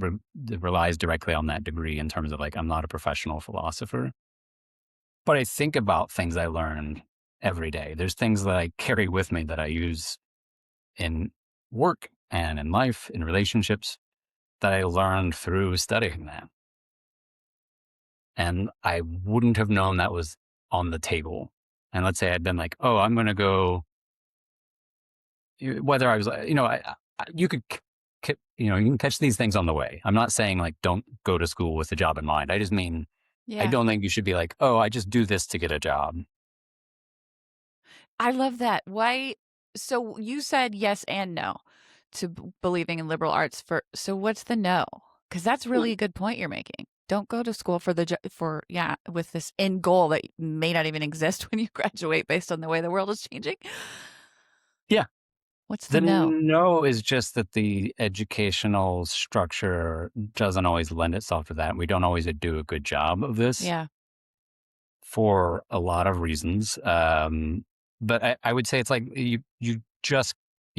relies directly on that degree in terms of like, I'm not a professional philosopher, but I think about things I learned every day. There's things that I carry with me that I use in work and in life, in relationships, that I learned through studying that. And I wouldn't have known that was on the table. And let's say I'd been like, oh, I'm going to go, whether I was, you could, you can catch these things on the way. I'm not saying like, don't go to school with a job in mind. I just mean, I
Yeah.
don't think you should be like, oh, I just do this to get a job.
I love that. Why? So you said yes and no to believing in liberal arts. So what's the no? Because that's really a good point you're making. Don't go to school for with this end goal that may not even exist when you graduate based on the way the world is changing.
Yeah.
What's the
The
no?
no is just that the educational structure doesn't always lend itself to that. We don't always do a good job of this
Yeah.
for a lot of reasons. But I would say it's like you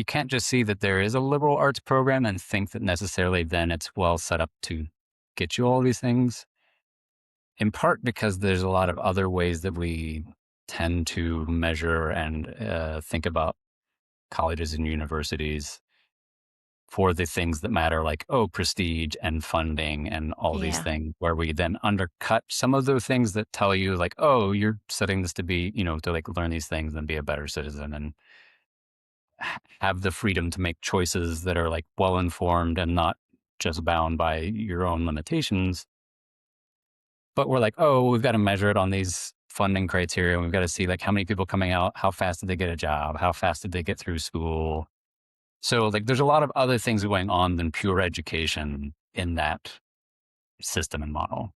can't just see that there is a liberal arts program and think that necessarily then it's well set up to get you all these things. In part because there's a lot of other ways that we tend to measure and think about colleges and universities for the things that matter, like, oh, prestige and funding and all these
Yeah.
things, where we then undercut some of the things that tell you, like, oh, you're setting this to be, to like learn these things and be a better citizen and have the freedom to make choices that are like well informed and not just bound by your own limitations. But we're like, oh, we've got to measure it on these funding criteria. And we've got to see like how many people coming out, how fast did they get a job, how fast did they get through school. So like there's a lot of other things going on than pure education in that system and model.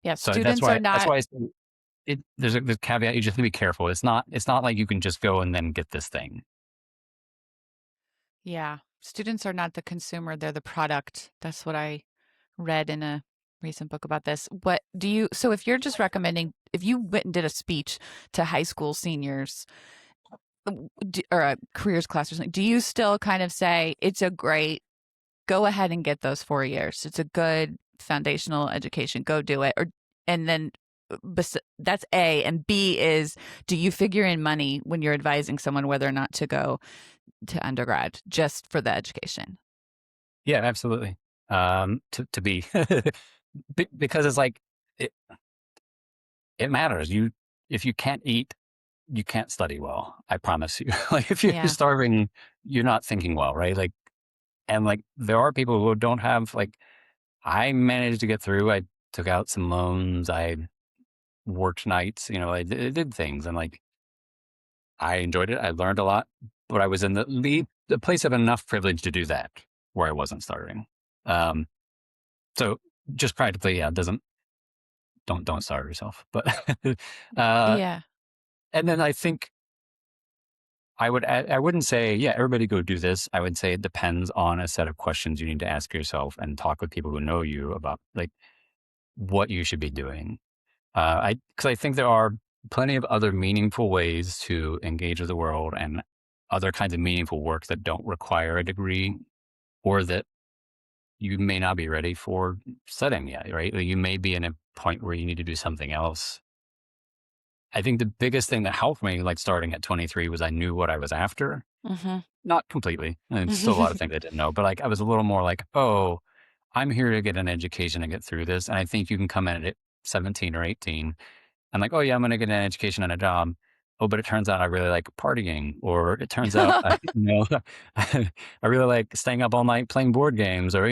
Yeah.
So that's
Students are
why
not.
I say there's a caveat. You just have to be careful. It's not like you can just go and then get this thing.
Yeah. Students are not the consumer, they're the product. That's what I read in a recent book about this. So if you're just recommending, if you went and did a speech to high school seniors, or a careers class or something, do you still kind of say it's a great, go ahead and get those 4 years? It's a good foundational education. Go do it. And then that's A. And B is, do you figure in money when you're advising someone whether or not to go to undergrad just for the education?
Yeah, absolutely. To be because it's like it, it matters. If you can't eat, you can't study well. I promise you. Like if you're
Yeah.
starving, you're not thinking well, right? Like and like there are people who don't have like I managed to get through. I took out some loans. I worked nights. I did things, and like I enjoyed it. I learned a lot, but I was in the place of enough privilege to do that where I wasn't starving. Um, so just practically, yeah, doesn't don't starve yourself. But uh,
Yeah.
and then I think I wouldn't say, yeah, everybody go do this. I would say it depends on a set of questions you need to ask yourself and talk with people who know you about like what you should be doing. Because I think there are plenty of other meaningful ways to engage with the world and other kinds of meaningful work that don't require a degree or that you may not be ready for studying yet, right? Or you may be in a point where you need to do something else. I think the biggest thing that helped me, like starting at 23, was I knew what I was after.
Mm-hmm.
Not completely. And still a lot of things I didn't know, but like I was a little more like, oh, I'm here to get an education and get through this. And I think you can come in at 17 or 18 and like, oh yeah, I'm going to get an education and a job. Oh, but it turns out I really like partying, or it turns out I really like staying up all night playing board games, or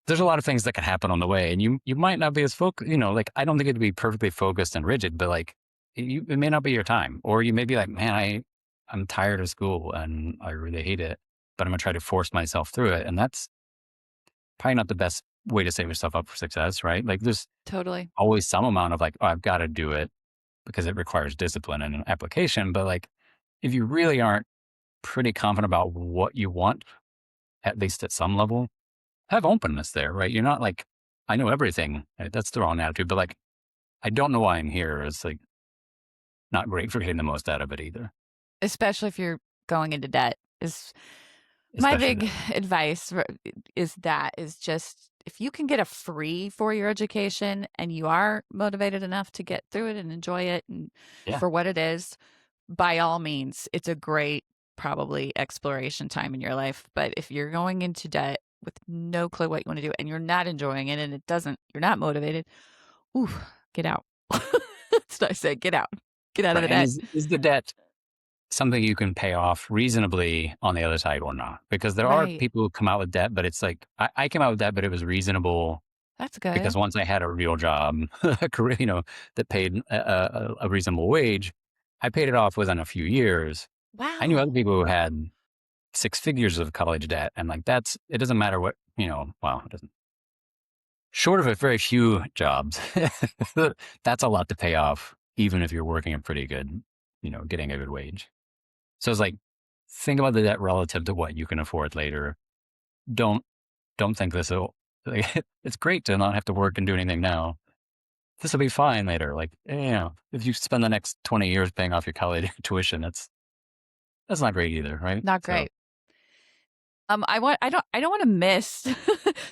there's a lot of things that can happen on the way, and you might not be as focused. Like I don't think it'd be perfectly focused and rigid, but like it may not be your time, or you may be like, man, I'm tired of school and I really hate it, but I'm gonna try to force myself through it, and that's probably not the best way to set yourself up for success, right? Like there's
Totally.
always some amount of like, oh, I've got to do it because it requires discipline and an application. But like, if you really aren't pretty confident about what you want, at least at some level, have openness there, right? You're not like, I know everything. Right? That's the wrong attitude. But like, I don't know why I'm here is like not great for getting the most out of it either,
Especially if you're going into debt is my
especially
big
that.
advice is just if you can get a free 4-year education and you are motivated enough to get through it and enjoy it and
Yeah.
for what it is, by all means, it's a great probably exploration time in your life. But if you're going into debt with no clue what you want to do and you're not enjoying it and you're not motivated, ooh, get out. That's what I say. Get out. Get out of
Right.
the
And
debt.
is the debt something you can pay off reasonably on the other side or not? Because there are
Right.
people who come out with debt, but it's like, I came out with debt, but it was reasonable.
That's
Because
good.
once I had a real job, a career, that paid a reasonable wage, I paid it off within a few years. I knew other
Wow.
people who had 6 figures of college debt, and like it doesn't matter what, well, it doesn't. Short of a very few jobs, that's a lot to pay off, even if you're working a pretty good, getting a good wage. So it's like, think about the debt relative to what you can afford later. Don't don't think this will. Like, it's great to not have to work and do anything now. This will be fine later. Like, if you spend the next 20 years paying off your college tuition, that's not great either, right?
Not
So,
great. I don't want to miss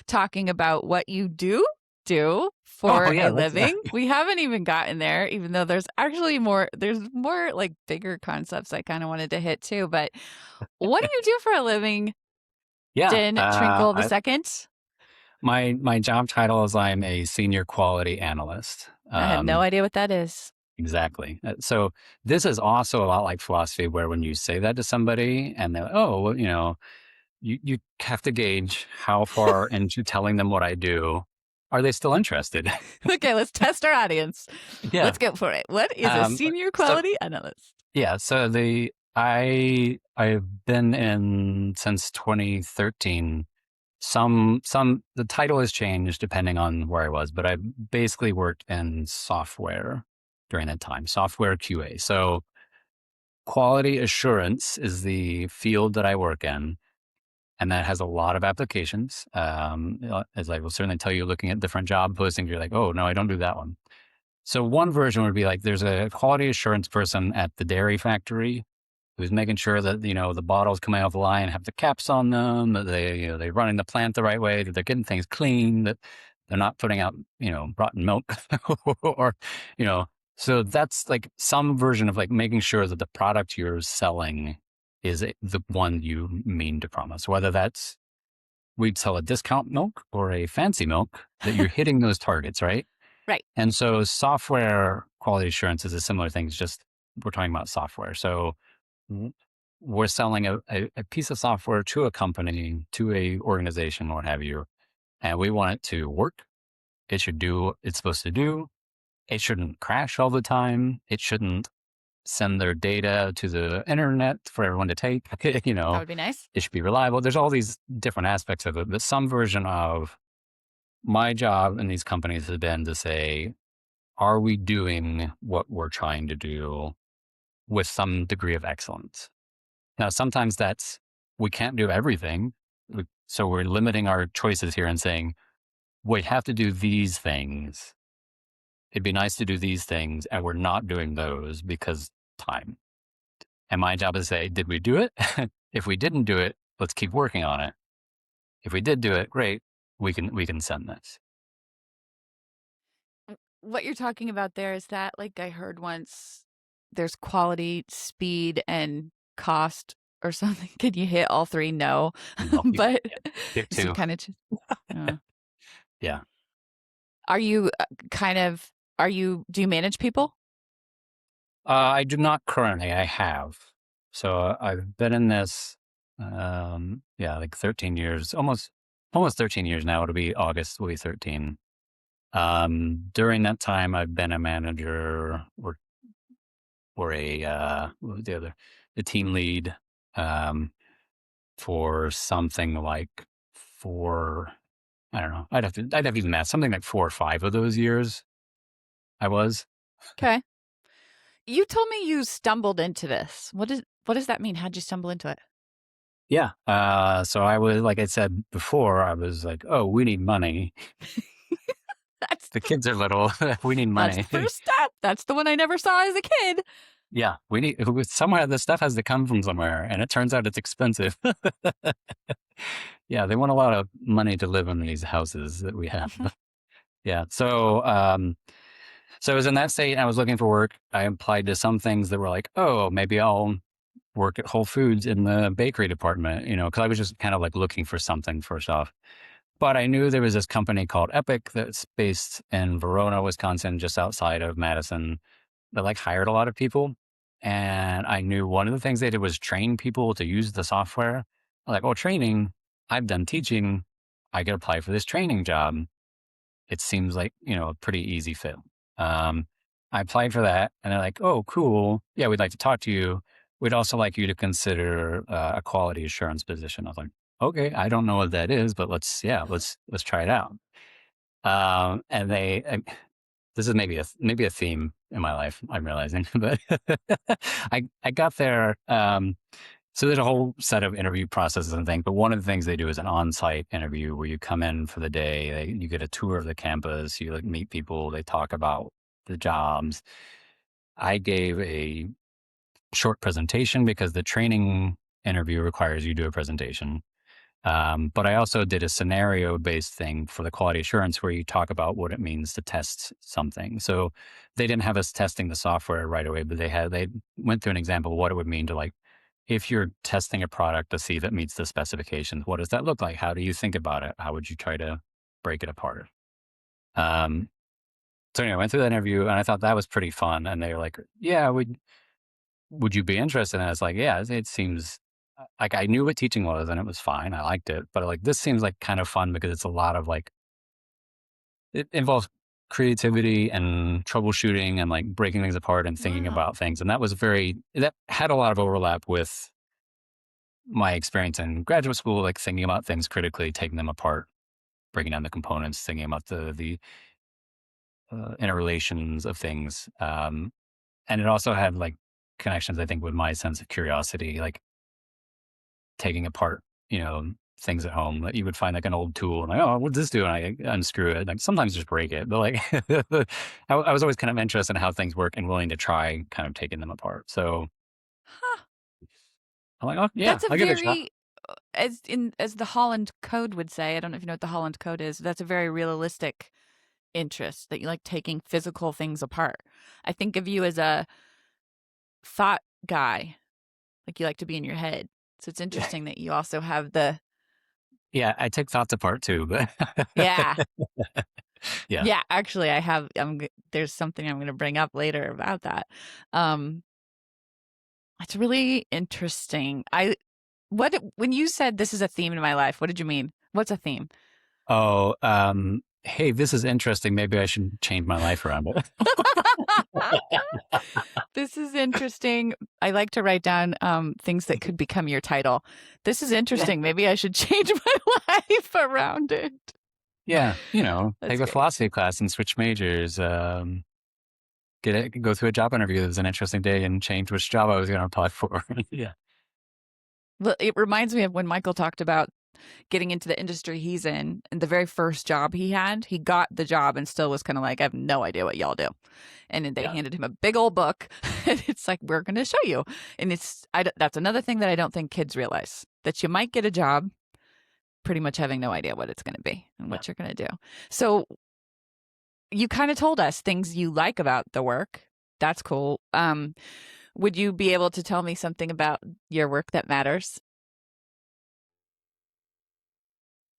talking about what you do
oh
for
yeah,
a
let's.
living. We haven't even gotten there, even though there's more like bigger concepts I kind of wanted to hit too. But what do you do for a living,
Yeah,
Din Trinkle the second?
my job title is I'm a senior quality analyst.
I have no idea what that is.
Exactly. So this is also a lot like philosophy, where when you say that to somebody and they're like, oh, well, you have to gauge how far into telling them what I do are they still interested.
Okay, let's test our audience.
Yeah.
Let's go for it. What is a
Um,
senior
so
quality analyst?
yeah, so I've been in since 2013. The title has changed depending on where I was, but I basically worked in software during that time, software QA. So quality assurance is the field that I work in, and that has a lot of applications. As I will certainly tell you, looking at different job postings, you're like, oh no, I don't do that one. So one version would be like there's a quality assurance person at the dairy factory who's making sure that, the bottles coming off the line have the caps on them, that they're running the plant the right way, that they're getting things clean, that they're not putting out, rotten milk or, you know, so that's like some version of like making sure that the product you're selling is the one you mean to promise, whether that's we'd sell a discount milk or a fancy milk, that you're hitting those targets, right?
Right.
And so software quality assurance is a similar thing. It's just we're talking about software. So w- we're selling a piece of software to a company, to a organization, what have you, and we want it to work. It should do what it's supposed to do. It shouldn't crash all the time. It shouldn't send their data to the internet for everyone to take.
That would be nice.
It should be reliable. There's all these different aspects of it, but some version of my job in these companies has been to say, are we doing what we're trying to do with some degree of excellence? Now, sometimes that's, we can't do everything. So we're limiting our choices here and saying, we have to do these things. It'd be nice to do these things. And we're not doing those because time. And my job is to say, did we do it? If we didn't do it, let's keep working on it. If we did do it, great. We can send this.
What you're talking about there is that, like I heard once, there's quality, speed, and cost or something. Can you hit all three? No.
No,
But
pick
so
two.
kind of just,
Yeah.
are you do you manage people?
I do not currently. I have. So I've been in this, like 13 years, almost 13 years now. It'll be August, will be 13. During that time, I've been a manager or what was the other, the team lead, for something like four, I don't know. I'd have to do math, something like 4 or 5 of those years I was.
Okay. You told me you stumbled into this. What does that mean? How'd you stumble into it?
Yeah. So I was, like I said before, I was like, oh, we need money.
That's
The kids are little. We need
that's
money.
the first step. That's the one I never saw as a kid.
Yeah. We need, somewhere the stuff has to come from somewhere. And it turns out it's expensive. Yeah. They want a lot of money to live in these houses that we have. Yeah. So I was in that state and I was looking for work. I applied to some things that were like, oh, maybe I'll work at Whole Foods in the bakery department, because I was just kind of like looking for something first off. But I knew there was this company called Epic that's based in Verona, Wisconsin, just outside of Madison, that like hired a lot of people. And I knew one of the things they did was train people to use the software. I'm like, oh, training, I've done teaching. I could apply for this training job. It seems like, a pretty easy fit. I applied for that and they're like, oh, cool. Yeah, we'd like to talk to you. We'd also like you to consider a quality assurance position. I was like, okay, I don't know what that is, but let's try it out. And this is maybe a theme in my life, I'm realizing, but I got there. So there's a whole set of interview processes and things, but one of the things they do is an on-site interview where you come in for the day, you get a tour of the campus, you like meet people, they talk about the jobs. I gave a short presentation because the training interview requires you to do a presentation. But I also did a scenario-based thing for the quality assurance where you talk about what it means to test something. So they didn't have us testing the software right away, but they went through an example of what it would mean to, like, if you're testing a product to see if it meets the specifications, what does that look like? How do you think about it? How would you try to break it apart? Um, so anyway, I went through that interview and I thought that was pretty fun. And they were like, yeah, would you be interested? And I was like, yeah, it seems like I knew what teaching was and it was fine. I liked it, but like this seems like kind of fun because it's a lot of like, it involves creativity and troubleshooting and like breaking things apart and thinking
Wow.
about things. And that had a lot of overlap with my experience in graduate school, like thinking about things critically, taking them apart, breaking down the components, thinking about the interrelations of things. And it also had like connections, I think, with my sense of curiosity, like taking apart, things at home that you would find like an old tool and like, oh, what's this do? And I unscrew it. Like sometimes just break it, but like I was always kind of interested in how things work and willing to try kind of taking them apart. So
Huh.
I'm like, oh yeah,
That's a
I'll give it a shot.
very as the Holland Code would say. I don't know if you know what the Holland Code is. That's a very realistic interest that you like taking physical things apart. I think of you as a thought guy, like you like to be in your head. So it's interesting that you also have the
Yeah, I take thoughts apart too, but
yeah.
yeah.
Yeah, actually I have there's something I'm going to bring up later about that. Um it's really interesting. When you said this is a theme in my life, what did you mean? What's a theme?
Oh, hey, this is interesting. Maybe I should change my life around it.
This is interesting. I like to write down things that could become your title. This is interesting. Maybe I should change my life around it.
Yeah,
That's
take a
great.
philosophy class and switch majors. Go through a job interview. It was an interesting day and change which job I was going to apply for. Yeah.
Well, it reminds me of when Michael talked about getting into the industry he's in, and the very first job he had, he got the job and still was kind of like, I have no idea what y'all do. And then they
Yeah.
handed him a big old book, and it's like, we're going to show you. And that's another thing that I don't think kids realize, that you might get a job pretty much having no idea what it's going to be and
Yeah.
what you're going to do. So you kind of told us things you like about the work. That's cool. Would you be able to tell me something about your work that matters?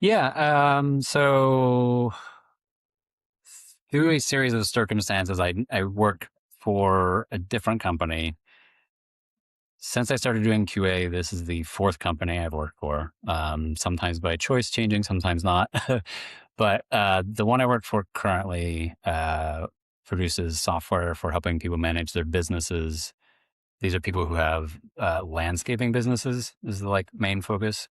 Yeah. So through a series of circumstances, I worked for a different company. Since I started doing QA, this is the fourth company I've worked for. Sometimes by choice, changing, sometimes not. But the one I work for currently produces software for helping people manage their businesses. These are people who have landscaping businesses. Is the like main focus.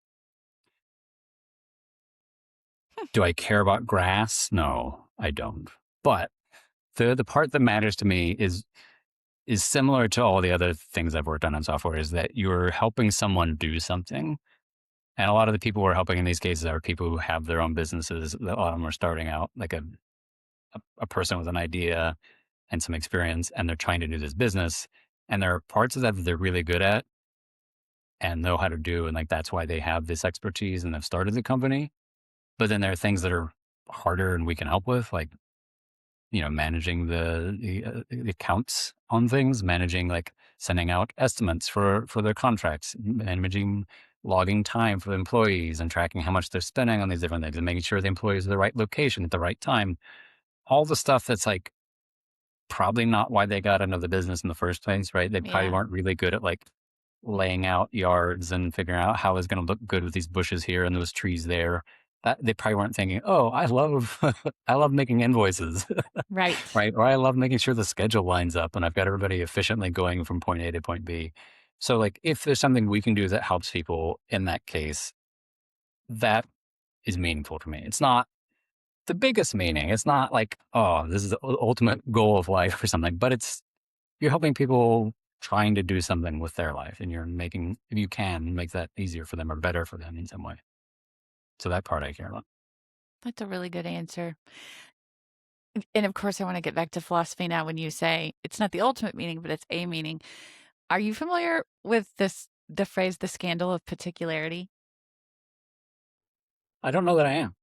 Do I care about grass? No, I don't. But the part that matters to me is similar to all the other things I've worked on in software. Is that you're helping someone do something. And a lot of the people we're helping in these cases are people who have their own businesses. A lot of them are starting out like a person with an idea and some experience, and they're trying to do this business. And there are parts of that that they're really good at and know how to do. And like, that's why they have this expertise and have started the company. But then there are things that are harder and we can help with, like, managing the accounts on things, managing like sending out estimates for their contracts, managing logging time for the employees and tracking how much they're spending on these different things and making sure the employees are the right location at the right time. All the stuff that's like probably not why they got into the business in the first place, right? They probably
Yeah.
weren't really good at like laying out yards and figuring out how it's going to look good with these bushes here and those trees there. That they probably weren't thinking, oh, I love, I love making invoices,
Right.
right? Or I love making sure the schedule lines up and I've got everybody efficiently going from point A to point B. So, like, if there's something we can do that helps people in that case, that is meaningful to me. It's not the biggest meaning. It's not like, oh, this is the ultimate goal of life or something, but you're helping people trying to do something with their life and you're making, if you can, make that easier for them or better for them in some way. So that part I care about.
That's a really good answer. And of course, I want to get back to philosophy now when you say it's not the ultimate meaning, but it's a meaning. Are you familiar with the phrase, the scandal of particularity?
I don't know that I am.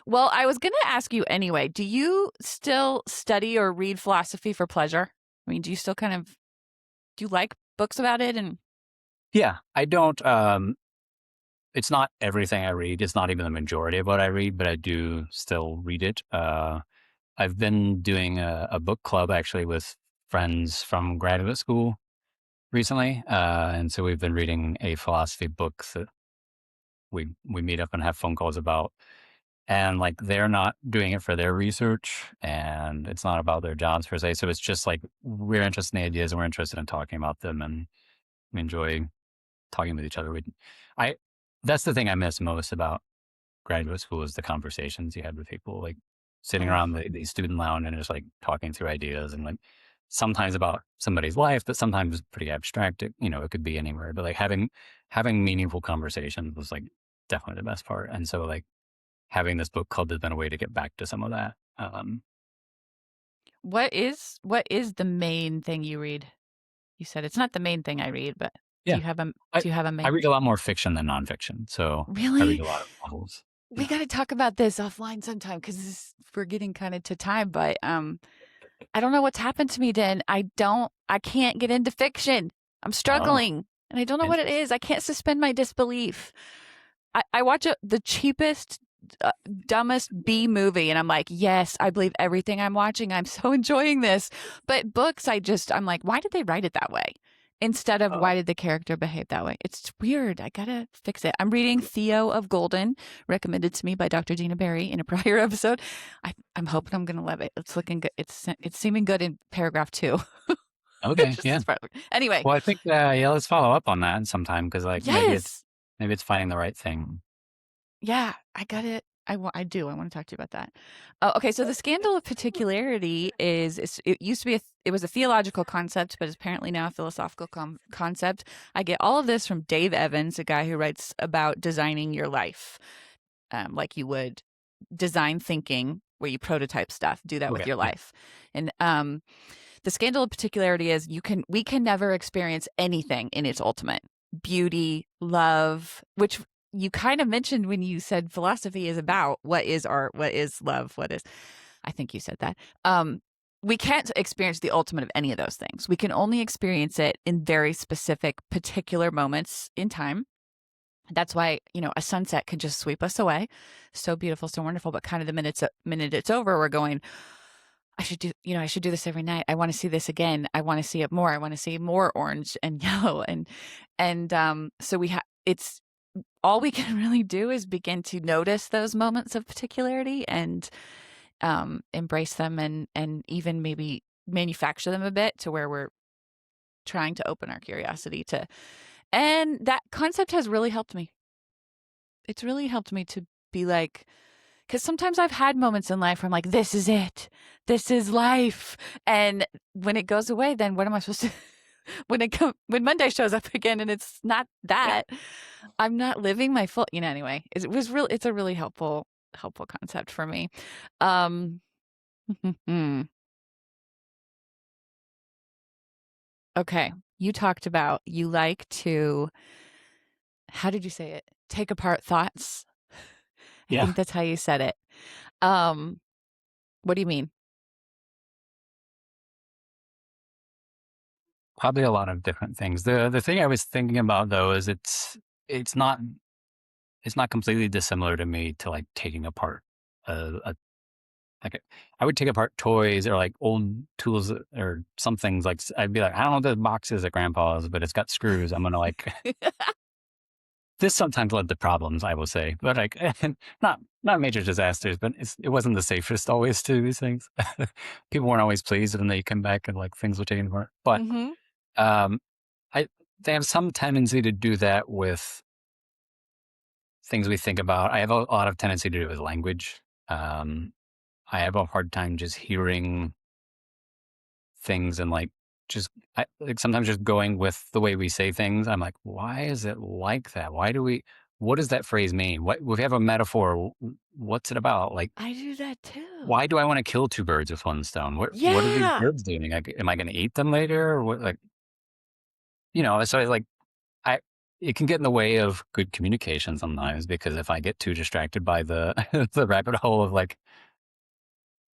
Well, I was going to ask you anyway. Do you still study or read philosophy for pleasure? I mean, do you still do you like books about it? And
Yeah, I don't. It's not everything I read. It's not even the majority of what I read, but I do still read it. I've been doing a book club actually with friends from graduate school recently, and so we've been reading a philosophy book that we meet up and have phone calls about. And like they're not doing it for their research, and it's not about their jobs per se. So it's just like we're interested in the ideas and we're interested in talking about them, and we enjoy talking with each other. I That's the thing I miss most about graduate school is the conversations you had with people, like sitting
oh,
around the student lounge and just like talking through ideas and like sometimes about somebody's life, but sometimes pretty abstract. It could be anywhere, but like having meaningful conversations was like definitely the best part. And so like having this book club has been a way to get back to some of that.
What is the main thing you read? You said it's not the main thing I read, but do
Yeah.
you have a
I,
do you have a
I
main?
read a lot more fiction than nonfiction. So I read
Really?
a lot of novels.
We
Yeah.
got to talk about this offline sometime because we're getting kind of to time. But I don't know what's happened to me, Dan. I can't get into fiction. I'm
Oh,
struggling, and I don't know what it
interesting.
is. I can't suspend my disbelief. I watch the cheapest, dumbest B movie, and I'm like, yes, I believe everything I'm watching. I'm so enjoying this. But books, I'm like, why did they write it that way? Instead of why
Oh,
did the character behave that way? It's weird. I gotta fix it. I'm reading Theo of Golden, recommended to me by Dr. Gina Berry in a prior episode. I'm hoping I'm gonna love it. It's looking good. It's seeming good in paragraph 2.
okay.
Just
Yeah.
as far. Anyway,
Well, I think, yeah, let's follow up on that sometime because like
yes.
maybe it's finding the right thing.
Yeah, I got it. I do. I want to talk to you about that. Okay, so the scandal of particularity it used to be it was a theological concept, but it's apparently now a philosophical concept. I get all of this from Dave Evans, a guy who writes about designing your life, like you would design thinking, where you prototype stuff. Do that with
Okay.
your
Yeah.
life, and the scandal of particularity is we can never experience anything in its ultimate beauty, love, which you kind of mentioned when you said philosophy is about what is art, what is love, what is, I think you said that. We can't experience the ultimate of any of those things. We can only experience it in very specific, particular moments in time. That's why, a sunset can just sweep us away. So beautiful, so wonderful. But kind of the minute it's over, we're going, I should do this every night. I want to see this again. I want to see it more. I want to see more orange and yellow. So it's all we can really do is begin to notice those moments of particularity and embrace them and even maybe manufacture them a bit to where we're trying to open our curiosity to. And that concept has really helped me. It's really helped me to be like, because sometimes I've had moments in life where I'm like, this is it. This is life. And when it goes away, then what am I supposed to when Monday shows up again and it's not that, I'm not living my full, anyway. It's a really helpful concept for me. Um okay. You talked about you like to, how did you say it? Take apart thoughts. I
Yeah.
think that's how you said it. Um what do you mean?
Probably a lot of different things. The thing I was thinking about though is it's not it's not completely dissimilar to me to like taking apart a like I would take apart toys or like old tools or some things like I'd be like, I don't know what this box is at grandpa's, but it's got screws. I'm gonna like this sometimes led to problems, I will say, but like not major disasters, but it wasn't the safest always to do these things. People weren't always pleased when they come back and like things were taken apart. But
Mhm.
um, I they have some tendency to do that with things we think about. I have a lot of tendency to do it with language. Um, I have a hard time just hearing things and like like sometimes just going with the way we say things. I'm like, why is it like that? What does that phrase mean? What, if we have a metaphor, what's it about? Like,
I do that too.
why do I want to kill two birds with one stone? What are these
Yeah.
birds doing? Like, am I going to eat them later? Or what, like, so it's like, I, it can get in the way of good communication sometimes because if I get too distracted by the, the rabbit hole of like,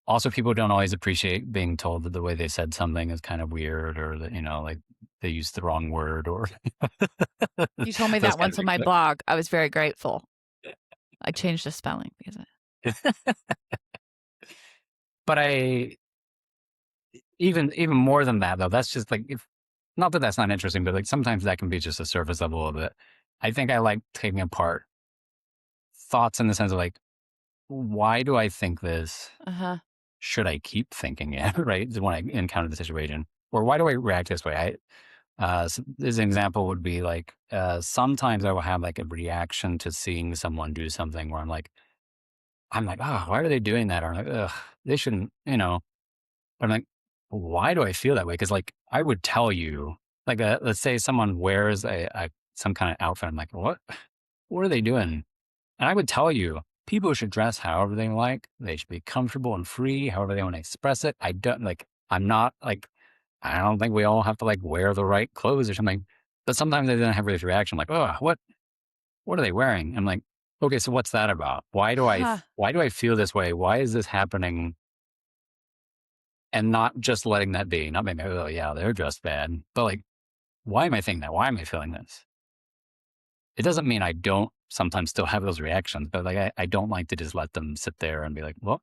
also, people don't always appreciate being told that the way they said something is kind of weird or that, like they used the wrong word or
You told me
those
that
kind of
once on my
things.
blog. I was very grateful. I changed the spelling because of
But but even more than that though, that's just like if not that that's not interesting, but like sometimes that can be just a surface level of it. I think I like taking apart thoughts in the sense of like, why do I think this?
Uh-huh.
Should I keep thinking it? Right? When I encounter the situation, or why do I react this way? This example would be like sometimes I will have like a reaction to seeing someone do something where I'm like, oh, why are they doing that? Or I'm like, ugh, they shouldn't, But I'm like, why do I feel that way? Because like I would tell you, like, let's say someone wears some kind of outfit. I'm like, what? What are they doing? And I would tell you, people should dress however they like. They should be comfortable and free, however they want to express it. I don't like, I'm not like, I don't think we all have to like wear the right clothes or something. But sometimes I then have this reaction like, oh, what are they wearing? I'm like, okay, so what's that about?
Huh.
Why do I feel this way? Why is this happening? And not just letting that be, not being, oh yeah, they're dressed bad, but like, why am I thinking that? Why am I feeling this? It doesn't mean I don't sometimes still have those reactions, but like, I don't like to just let them sit there and be like, well,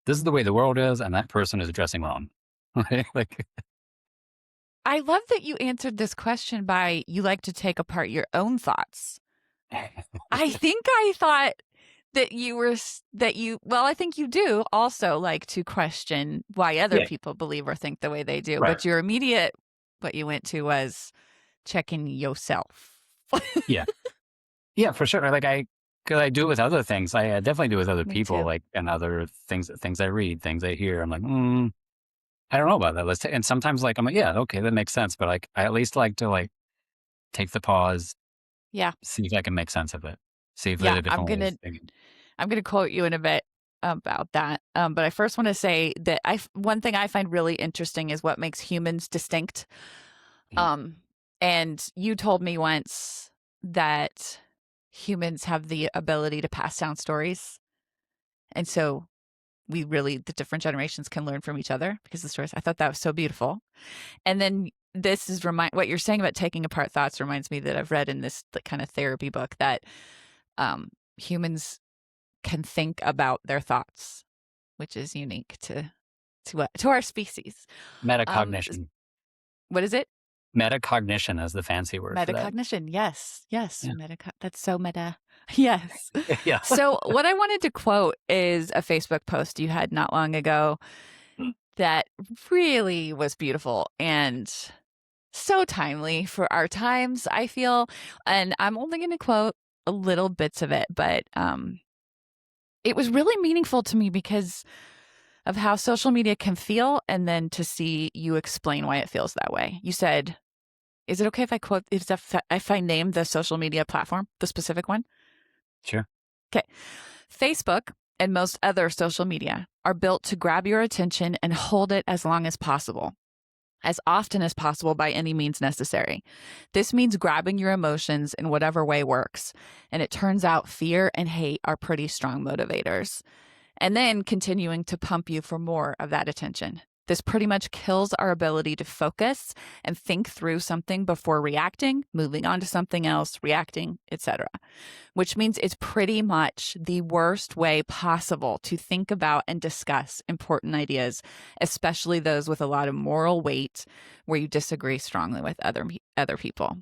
this is the way the world is, and that person is dressing wrong. Right? Like,
I love that you answered this question by you like to take apart your own thoughts. I think I thought that well, I think you do also like to question why other
yeah,
people believe or think the way they do.
right.
But your immediate, what you went to was checking yourself.
Yeah. Yeah, for sure. Like cause I do it with other things. I definitely do it with other
Me
people,
too.
like, and other things I read, things I hear. I'm like, I don't know about that. And sometimes like, I'm like, yeah, okay, that makes sense. But like, I at least like to like take the pause,
Yeah.
see if I can make sense of it. See if there's
Yeah.
a different way of thinking.
I'm gonna quote you in a bit about that. But I first want to say that one thing I find really interesting is what makes humans distinct.
Mhm.
Um, and you told me once that humans have the ability to pass down stories. And so the different generations can learn from each other because the stories, I thought that was so beautiful. And then what you're saying about taking apart thoughts reminds me that I've read in this like, kind of therapy book that humans can think about their thoughts, which is unique to our species. Um,
Metacognition.
what is it?
Metacognition is the fancy word for that.
Metacognition. Yes. Yes.
Yeah.
That's so meta. Yes.
Yeah.
So, what I wanted to quote is a Facebook post you had not long ago that really was beautiful and so timely for our times, I feel. And I'm only going to quote a little bits of it, but it was really meaningful to me because of how social media can feel, and then to see you explain why it feels that way. You said, is it okay if I quote, if I name the social media platform, the specific one?
Sure.
Okay. Facebook and most other social media are built to grab your attention and hold it as long as possible, as often as possible by any means necessary. This means grabbing your emotions in whatever way works. And it turns out fear and hate are pretty strong motivators. And then continuing to pump you for more of that attention. This pretty much kills our ability to focus and think through something before reacting, moving on to something else, reacting, etc. Which means it's pretty much the worst way possible to think about and discuss important ideas, especially those with a lot of moral weight where you disagree strongly with other people.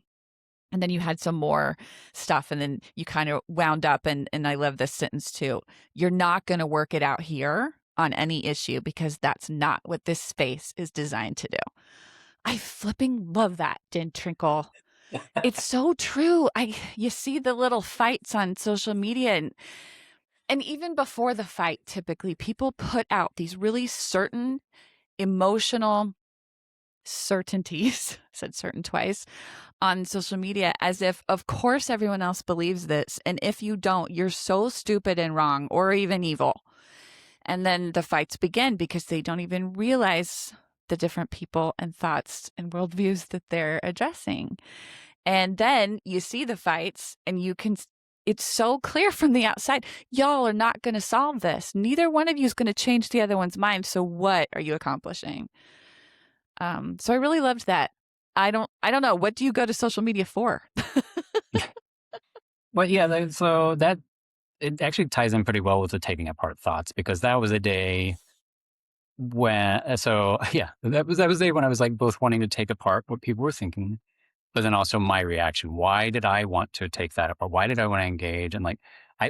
And then you had some more stuff, and then you kind of wound up, and I love this sentence too. You're not going to work it out here on any issue because that's not what this space is designed to do. I flipping love that, Trinkle. It's so true. You see the little fights on social media, and even before the fight, typically people put out these really certain emotional certainties, I said certain twice, on social media as if, of course, everyone else believes this. And if you don't, you're so stupid and wrong or even evil. And then the fights begin because they don't even realize the different people and thoughts and worldviews that they're addressing. And then you see the fights and it's so clear from the outside, y'all are not going to solve this. Neither one of you is going to change the other one's mind. So what are you accomplishing? So I really loved that. I don't know. What do you go to social media for?
But yeah, so that it actually ties in pretty well with the taking apart thoughts, because that was a day when, yeah, that was the day when I was like both wanting to take apart what people were thinking, but then also my reaction. Why did I want to take that apart? Why did I want to engage? And like,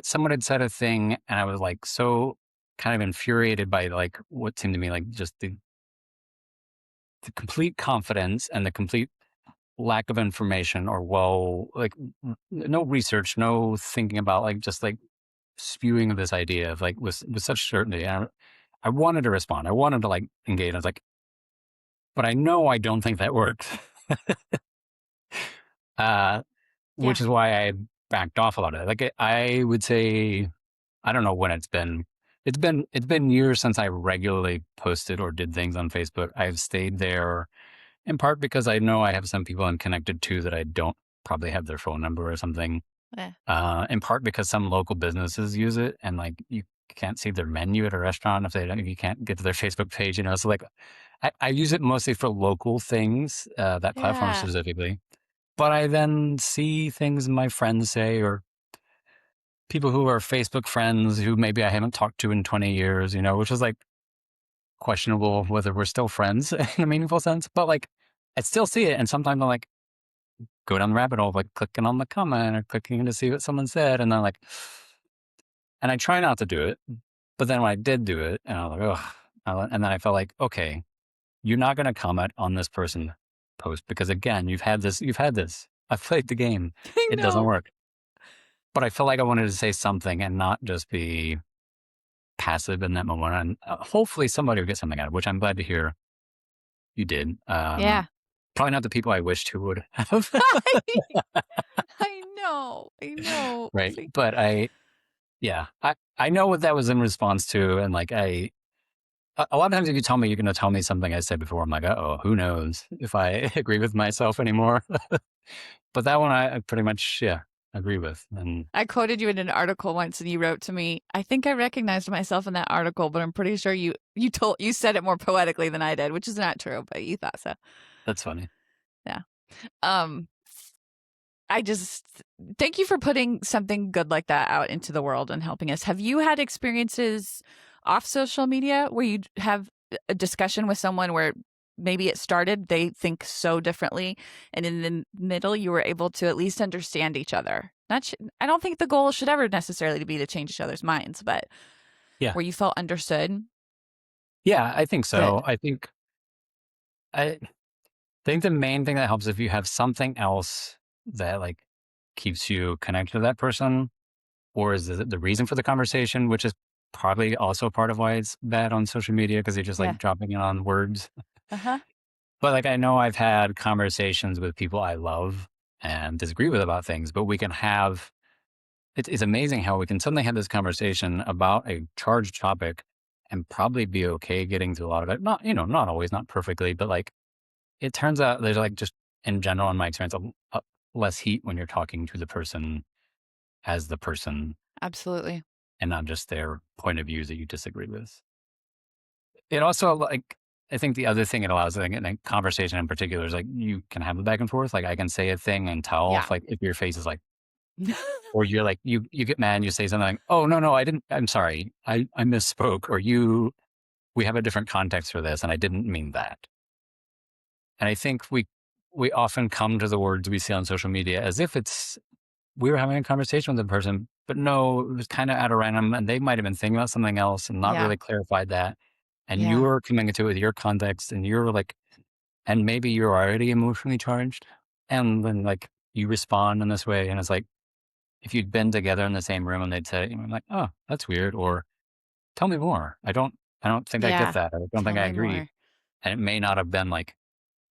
someone had said a thing, and I was like so kind of infuriated by like what seemed to me like just the complete confidence and the complete lack of information, or like no research, no thinking about, like just like spewing this idea of like with such certainty. And I wanted to respond. I wanted to like engage. I was like, but I know I don't think that works. uh,
Yeah.
which is why I backed off a lot of it. Like I would say, I don't know when it's been. It's been years since I regularly posted or did things on Facebook. I've stayed there in part because I know I have some people I'm connected to that I don't probably have their phone number or something.
Eh.
In part because some local businesses use it, and like you can't see their menu at a restaurant if you can't get to their Facebook page. So like I use it mostly for local things, that platform
Yeah.
specifically. But I then see things my friends say, or people who are Facebook friends who maybe I haven't talked to in 20 years, which is like questionable whether we're still friends in a meaningful sense. But like I still see it, and sometimes I'm like, go down the rabbit hole of like clicking on the comment or clicking to see what someone said. And then like, and I try not to do it. But then when I did do it, and I was like, oh, and then I felt like, okay, you're not going to comment on this person post because again, you've had this. I've played the game.
I
It doesn't
know.
work. But I felt like I wanted to say something and not just be passive in that moment. And hopefully somebody will get something out of it, which I'm glad to hear you did.
Yeah.
Probably not the people I wished who would have.
I know. I know.
Right. But I know what that was in response to. And like, a lot of times if you tell me you're going to tell me something I said before, I'm like, oh, who knows if I agree with myself anymore. But that one I pretty much, agree with. And
I quoted you in an article once and you wrote to me, I think I recognized myself in that article, but I'm pretty sure you said it more poetically than I did, which is not true, but you thought so.
that's funny.
Yeah. I just thank you for putting something good like that out into the world and helping us. Have you had experiences off social media where you have a discussion with someone where maybe it started, they think so differently, and in the middle, you were able to at least understand each other? I don't think the goal should ever necessarily be to change each other's minds, but
Yeah.
where you felt understood.
Yeah, I think
Good.
so. I think the main thing that helps if you have something else that like keeps you connected to that person, or is the reason for the conversation, which is probably also part of why it's bad on social media because you're just
Yeah.
like dropping in on words.
Uh-huh.
But like I know I've had conversations with people I love and disagree with about things, but we can have it's amazing how we can suddenly have this conversation about a charged topic and probably be okay getting to a lot of it. Not always, not perfectly, but like it turns out there's like just in general, in my experience, less heat when you're talking to the person as the person
Absolutely.
and not just their point of views that you disagree with. It also like I think the other thing it allows, like in a conversation in particular, is like you can have the back and forth. Like I can say a thing and tell
Yeah.
if your face is like, or you're like you get mad and you say something like, oh no, I didn't, I'm sorry, I misspoke, or we have a different context for this and I didn't mean that. And I think we often come to the words we see on social media as if we were having a conversation with a person, but no, it was kind of at a random, and they might have been thinking about something else and not
Yeah.
really clarified that. And
Yeah.
you're coming into it with your context, and you're like, and maybe you're already emotionally charged, and then like you respond in this way, and it's like if you'd been together in the same room and they'd say, like, oh, that's weird, or tell me more. I don't think I get
Yeah.
that. I don't think
Tell
I
me
agree.
more.
And it may not have been like,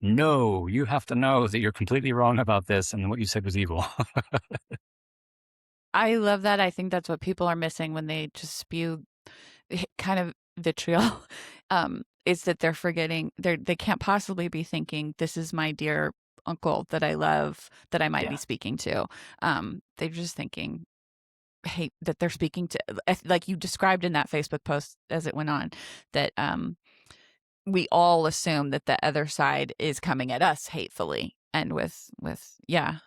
no, you have to know that you're completely wrong about this, and what you said was evil.
I love that. I think that's what people are missing when they just spew kind of vitriol. Is that they're forgetting they can't possibly be thinking this is my dear uncle that I love that I might be
Yeah.
speaking to. They're just thinking hate that they're speaking to, like you described in that Facebook post as it went on, that we all assume that the other side is coming at us hatefully and with yeah.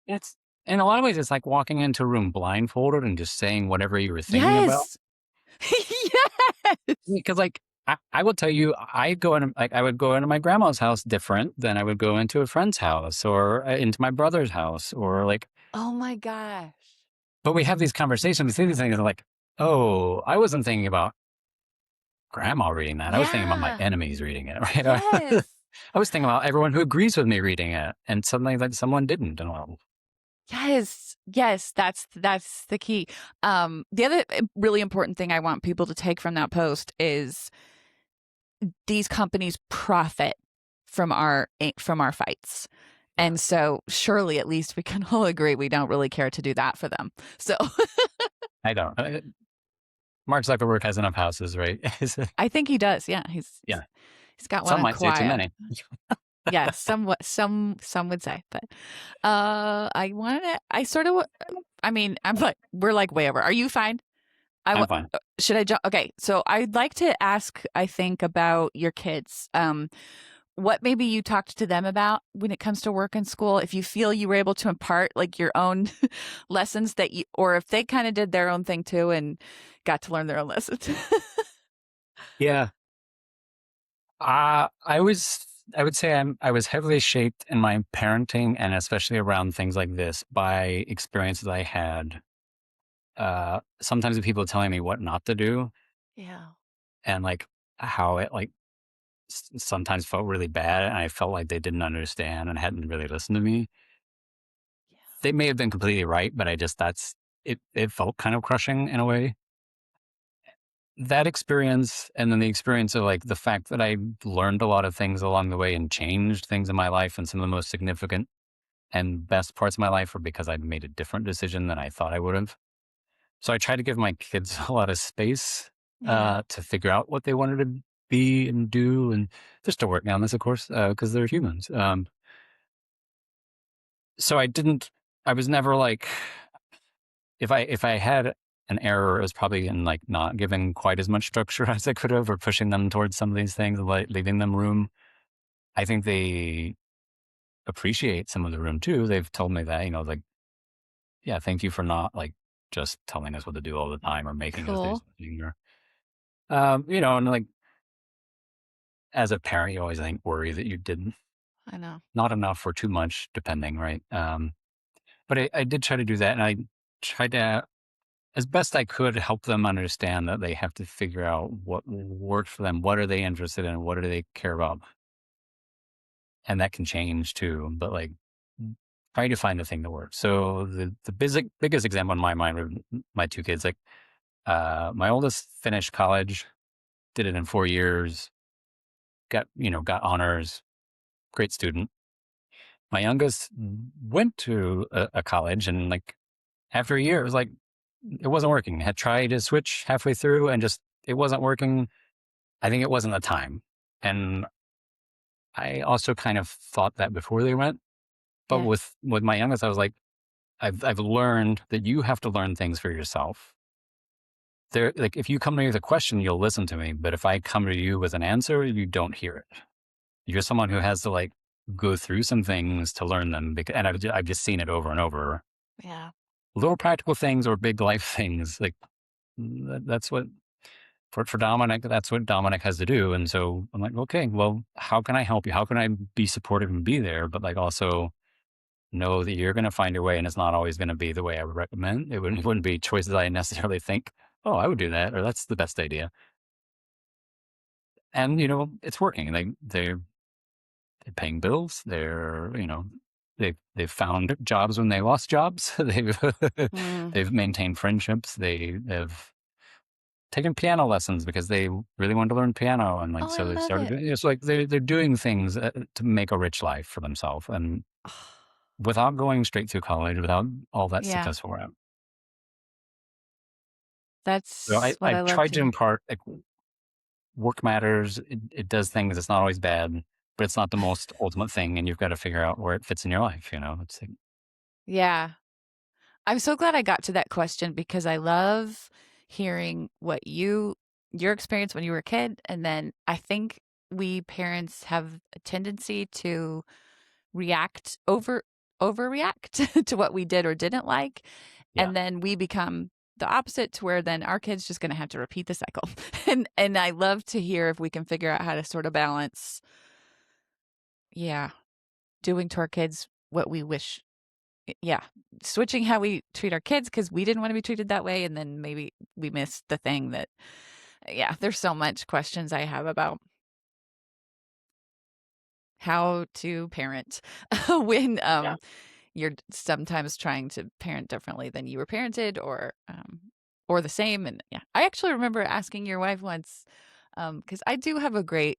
It's in a lot of ways, it's like walking into a room blindfolded and just saying whatever you were thinking about.
Yes. Yes.
Because like I will tell you, I would go into my grandma's house different than I would go into a friend's house or into my brother's house or like.
Oh my gosh.
But we have these conversations, we see these things, and like, oh, I wasn't thinking about grandma reading that. I was thinking about my
Yeah.
enemies reading it, right?
Yes.
I was thinking about everyone who agrees with me reading it, and suddenly like someone didn't. And well,
Yes. Yes. That's the key. The other really important thing I want people to take from that post is these companies profit from our fights.
Yeah.
And so surely at least we can all agree we don't really care to do that for them. So
I don't. Mark Zuckerberg has enough houses, right?
I think he does. Yeah.
Yeah.
He's got one
Some
on
might say too
Kauai.
many.
Yeah, somewhat some would say, but I wanted to I sort of I mean, I'm like we're like way over. Are you fine?
I'm fine.
Should I jump? Okay, so I'd like to ask, I think, about your kids. What maybe you talked to them about when it comes to work and school, if you feel you were able to impart like your own lessons that you, or if they kind of did their own thing too and got to learn their own lessons.
Yeah. I would say I was heavily shaped in my parenting and especially around things like this by experiences I had. Sometimes with people telling me what not to do
Yeah.
and like how it like sometimes felt really bad and I felt like they didn't understand and hadn't really listened to me.
Yeah.
They may have been completely right, but I just that's it felt kind of crushing in a way. That experience and then the experience of like the fact that I learned a lot of things along the way and changed things in my life and some of the most significant and best parts of my life were because I made a different decision than I thought I would have. So I try to give my kids a lot of space
Yeah.
to figure out what they wanted to be and do, and just to work on this, of course, because they're humans. So I didn't. I was never like if I had an error, it was probably in like not giving quite as much structure as I could have, or pushing them towards some of these things, like leaving them room. I think they appreciate some of the room too. They've told me that, like, yeah, thank you for not like just telling us what to do all the time or making us do
Cool.
something or and like as a parent, you always think worry that you did
I know.
not enough or too much, depending, right? But I did try to do that, and I tried to, as best I could, help them understand that they have to figure out what works for them. What are they interested in? What do they care about? And that can change too. But like, try to find the thing that works. So the biggest example in my mind were my two kids. Like, my oldest finished college, did it in 4 years, got honors, great student. My youngest went to a college and like after a year, it was like, it wasn't working. Had tried to switch halfway through and just, it wasn't working. I think it wasn't the time. And I also kind of thought that before they went. But
Yeah.
with my youngest, I was like, I've learned that you have to learn things for yourself. There, like if you come to me with a question, you'll listen to me. But if I come to you with an answer, you don't hear it. You're someone who has to like go through some things to learn them. And I've just seen it over and over.
Yeah.
Little practical things or big life things. Like that's what for Dominic, that's what Dominic has to do. And so I'm like, okay, well, how can I help you? How can I be supportive and be there? But like also know that you're going to find your way and it's not always going to be the way I would recommend. It wouldn't be choices I necessarily think, oh, I would do that, or that's the best idea. And, it's working. They're paying bills. They've found jobs when they lost jobs.
Mm.
They've maintained friendships. They have taken piano lessons because they really wanted to learn piano, and like
Oh, I
so they
love
started.
it.
It's like they're doing things to make a rich life for themselves, and without going straight through college, without all that
Yeah.
successful route. So
That's what
I
I love
tried
to
to
hear.
impart like work matters. It does things. It's not always bad, but it's not the most ultimate thing, and you've got to figure out where it fits in your life. It's like,
Yeah. I'm so glad I got to that question because I love hearing your experience when you were a kid. And then I think we parents have a tendency to react overreact to what we did or didn't like.
yeah,
And then we become the opposite to where then our kids just gonna have to repeat the cycle. And I love to hear if we can figure out how to sort of balance, yeah, doing to our kids what we wish, yeah, switching how we treat our kids because we didn't want to be treated that way, and then maybe we missed the thing that, yeah, there's so much questions I have about how to parent when
yeah,
you're sometimes trying to parent differently than you were parented, or the same. And yeah, I actually remember asking your wife once, because I do have a great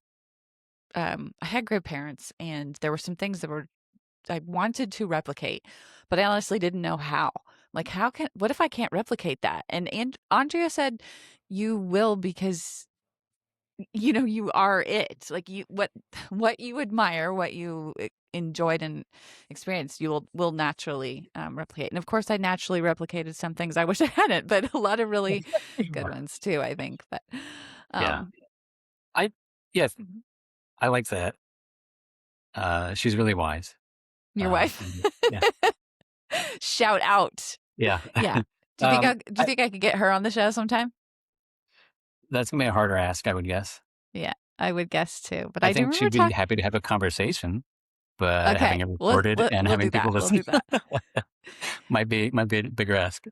I had great parents, and there were some things that were I wanted to replicate, but I honestly didn't know how. Like, what if I can't replicate that? And Andrea said, you will, because you are it. Like, what you admire, what you enjoyed and experienced, you will naturally replicate. And of course, I naturally replicated some things I wish I hadn't, but a lot of really good ones too, I think. But
Yeah.
um,
I yes, I like that. She's really wise.
your wife,
Yeah.
shout out.
Yeah.
Yeah. Do you think
I
I could get her on the show sometime?
that's gonna be a harder ask, I would guess.
Yeah, I would guess too. But
I
I do
think
remember
she'd be
talk.
happy to have a conversation, but having
Okay,
it recorded and
we'll do
having
that.
people
We'll
listen
do that.
might be a bigger ask.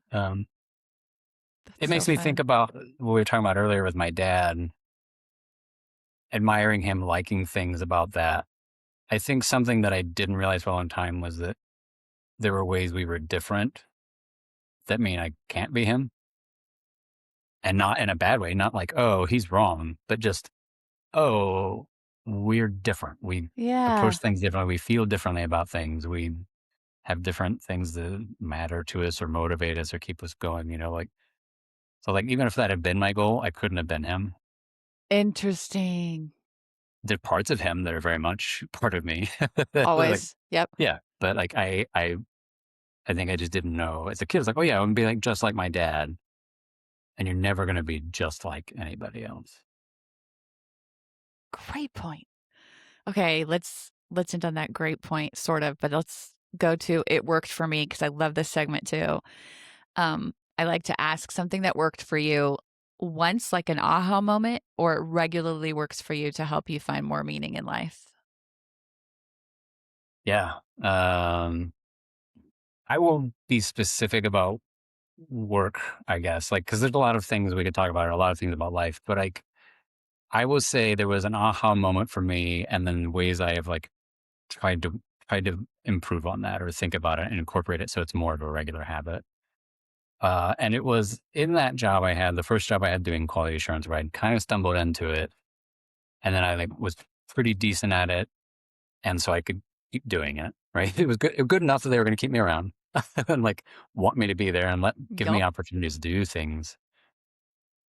That's
It
so
makes me think
fun.
about what we were talking about earlier with my dad, admiring him, liking things about that. I think something that I didn't realize for a long time was that there were ways we were different that mean I can't be him, and not in a bad way, not like, "Oh, he's wrong," but just, "Oh, we're different. We approach
Yeah.
things differently. We feel differently about things. We have different things that matter to us or motivate us or keep us going," like so, like, even if that had been my goal, I couldn't have been him.
Interesting.
There are parts of him that are very much part of me. Like,
Always. Yep.
yeah, but, like, I think I just didn't know as a kid. I was like, "Oh, yeah, I'm gonna be, like, just like my dad," and you're never gonna be just like anybody else.
Great point. Okay, let's end on that great point, sort of, but let's go to it worked for me because I love this segment too. I like to ask something that worked for you once, like an aha moment, or it regularly works for you to help you find more meaning in life.
Yeah, I will be specific about work, I guess, like because there's a lot of things we could talk about, or a lot of things about life, but, like, I will say there was an aha moment for me, and then ways I have, like, tried to tried to improve on that or think about it and incorporate it so it's more of a regular habit. And it was in that job I had, the first job I had doing quality assurance, where I kind of stumbled into it, and then I, like, was pretty decent at it, and so I could keep doing it, right? It was good enough that they were gonna keep me around and, like, want me to be there and give me
Yup.
opportunities to do things.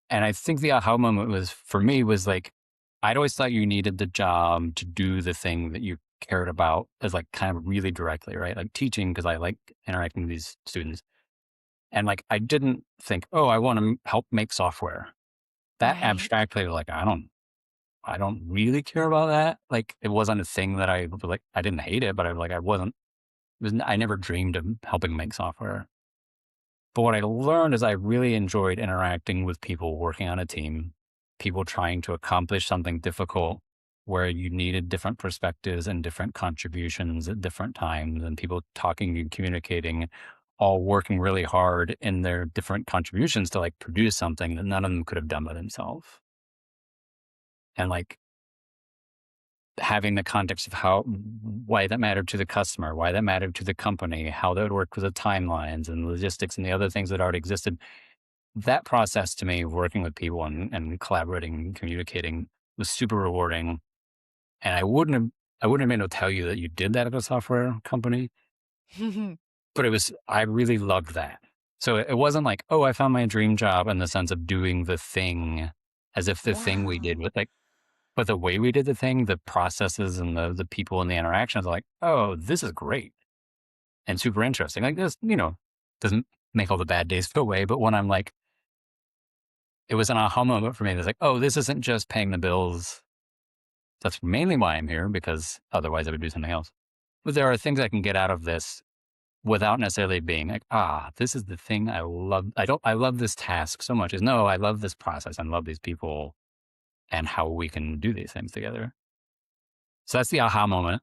And I think the aha moment was for me was like, I'd always thought you needed the job to do the thing that you cared about as like kind of really directly, right? Like teaching, because I like interacting with these students. And like, I didn't think, oh, I want to help make software. That
Right.
abstractly, like, I don't really care about that. Like, it wasn't a thing that I was like, I didn't hate it, but I like, I wasn't, I never dreamed of helping make software. But what I learned is I really enjoyed interacting with people working on a team, people trying to accomplish something difficult where you needed different perspectives and different contributions at different times, and people talking and communicating, all working really hard in their different contributions to like produce something that none of them could have done by themselves. And like having the context of why that mattered to the customer, why that mattered to the company, how that would work with the timelines and logistics and the other things that already existed. That process to me, working with people and collaborating and communicating was super rewarding. And I wouldn't have been able to tell you that you did that at a software company, but I really loved that. So it wasn't like, oh, I found my dream job in the sense of doing the thing as if the thing we did
Wow.
with like, but the way we did the thing, the processes and the people and the interactions are like, oh, this is great and super interesting. Like this, doesn't make all the bad days go away. But when I'm like, it was an aha moment for me. It's like, oh, this isn't just paying the bills. That's mainly why I'm here, because otherwise I would do something else. But there are things I can get out of this without necessarily being like, this is the thing I love. I love this task so much. Is no, I love this process and love these people and how we can do these things together. So that's the aha moment.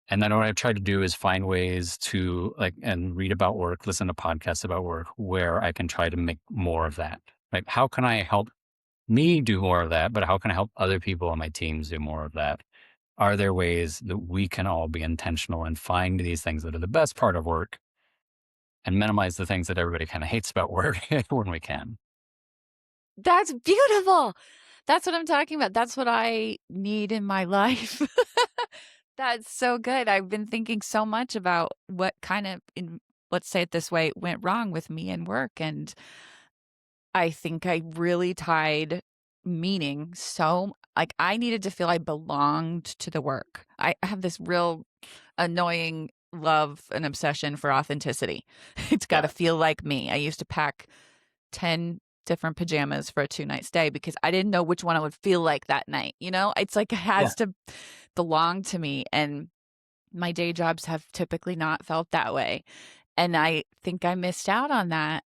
And then what I've tried to do is find ways to like, and read about work, listen to podcasts about work where I can try to make more of that. Like, how can I help me do more of that, but how can I help other people on my teams do more of that? Are there ways that we can all be intentional and find these things that are the best part of work and minimize the things that everybody kind of hates about work when we can?
That's beautiful. That's what I'm talking about. That's what I need in my life. That's so good. I've been thinking so much about what kind of, let's say it this way, went wrong with me and work. And I think I really tied meaning like I needed to feel I belonged to the work. I have this real annoying love and obsession for authenticity. It's got to
Yeah.
feel like me. I used to pack 10 different pajamas for a 2 night stay because I didn't know which one I would feel like that night. It's like it
Yeah.
has to belong to me. And my day jobs have typically not felt that way. And I think I missed out on that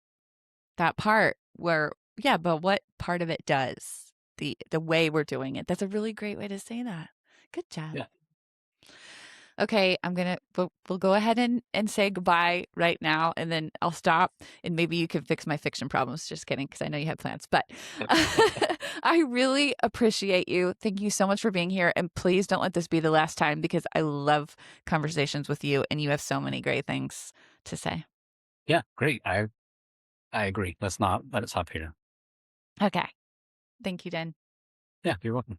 part where, yeah, but what part of it does? The way we're doing it. That's a really great way to say that. Good job.
Yeah.
Okay, we'll go ahead and say goodbye right now, and then I'll stop, and maybe you can fix my fiction problems. Just kidding, because I know you have plans. But I really appreciate you. Thank you so much for being here, and please don't let this be the last time because I love conversations with you, and you have so many great things to say.
Yeah. Great. I agree. Let's not let it stop here.
Okay, thank you, Den.
Yeah. You're welcome.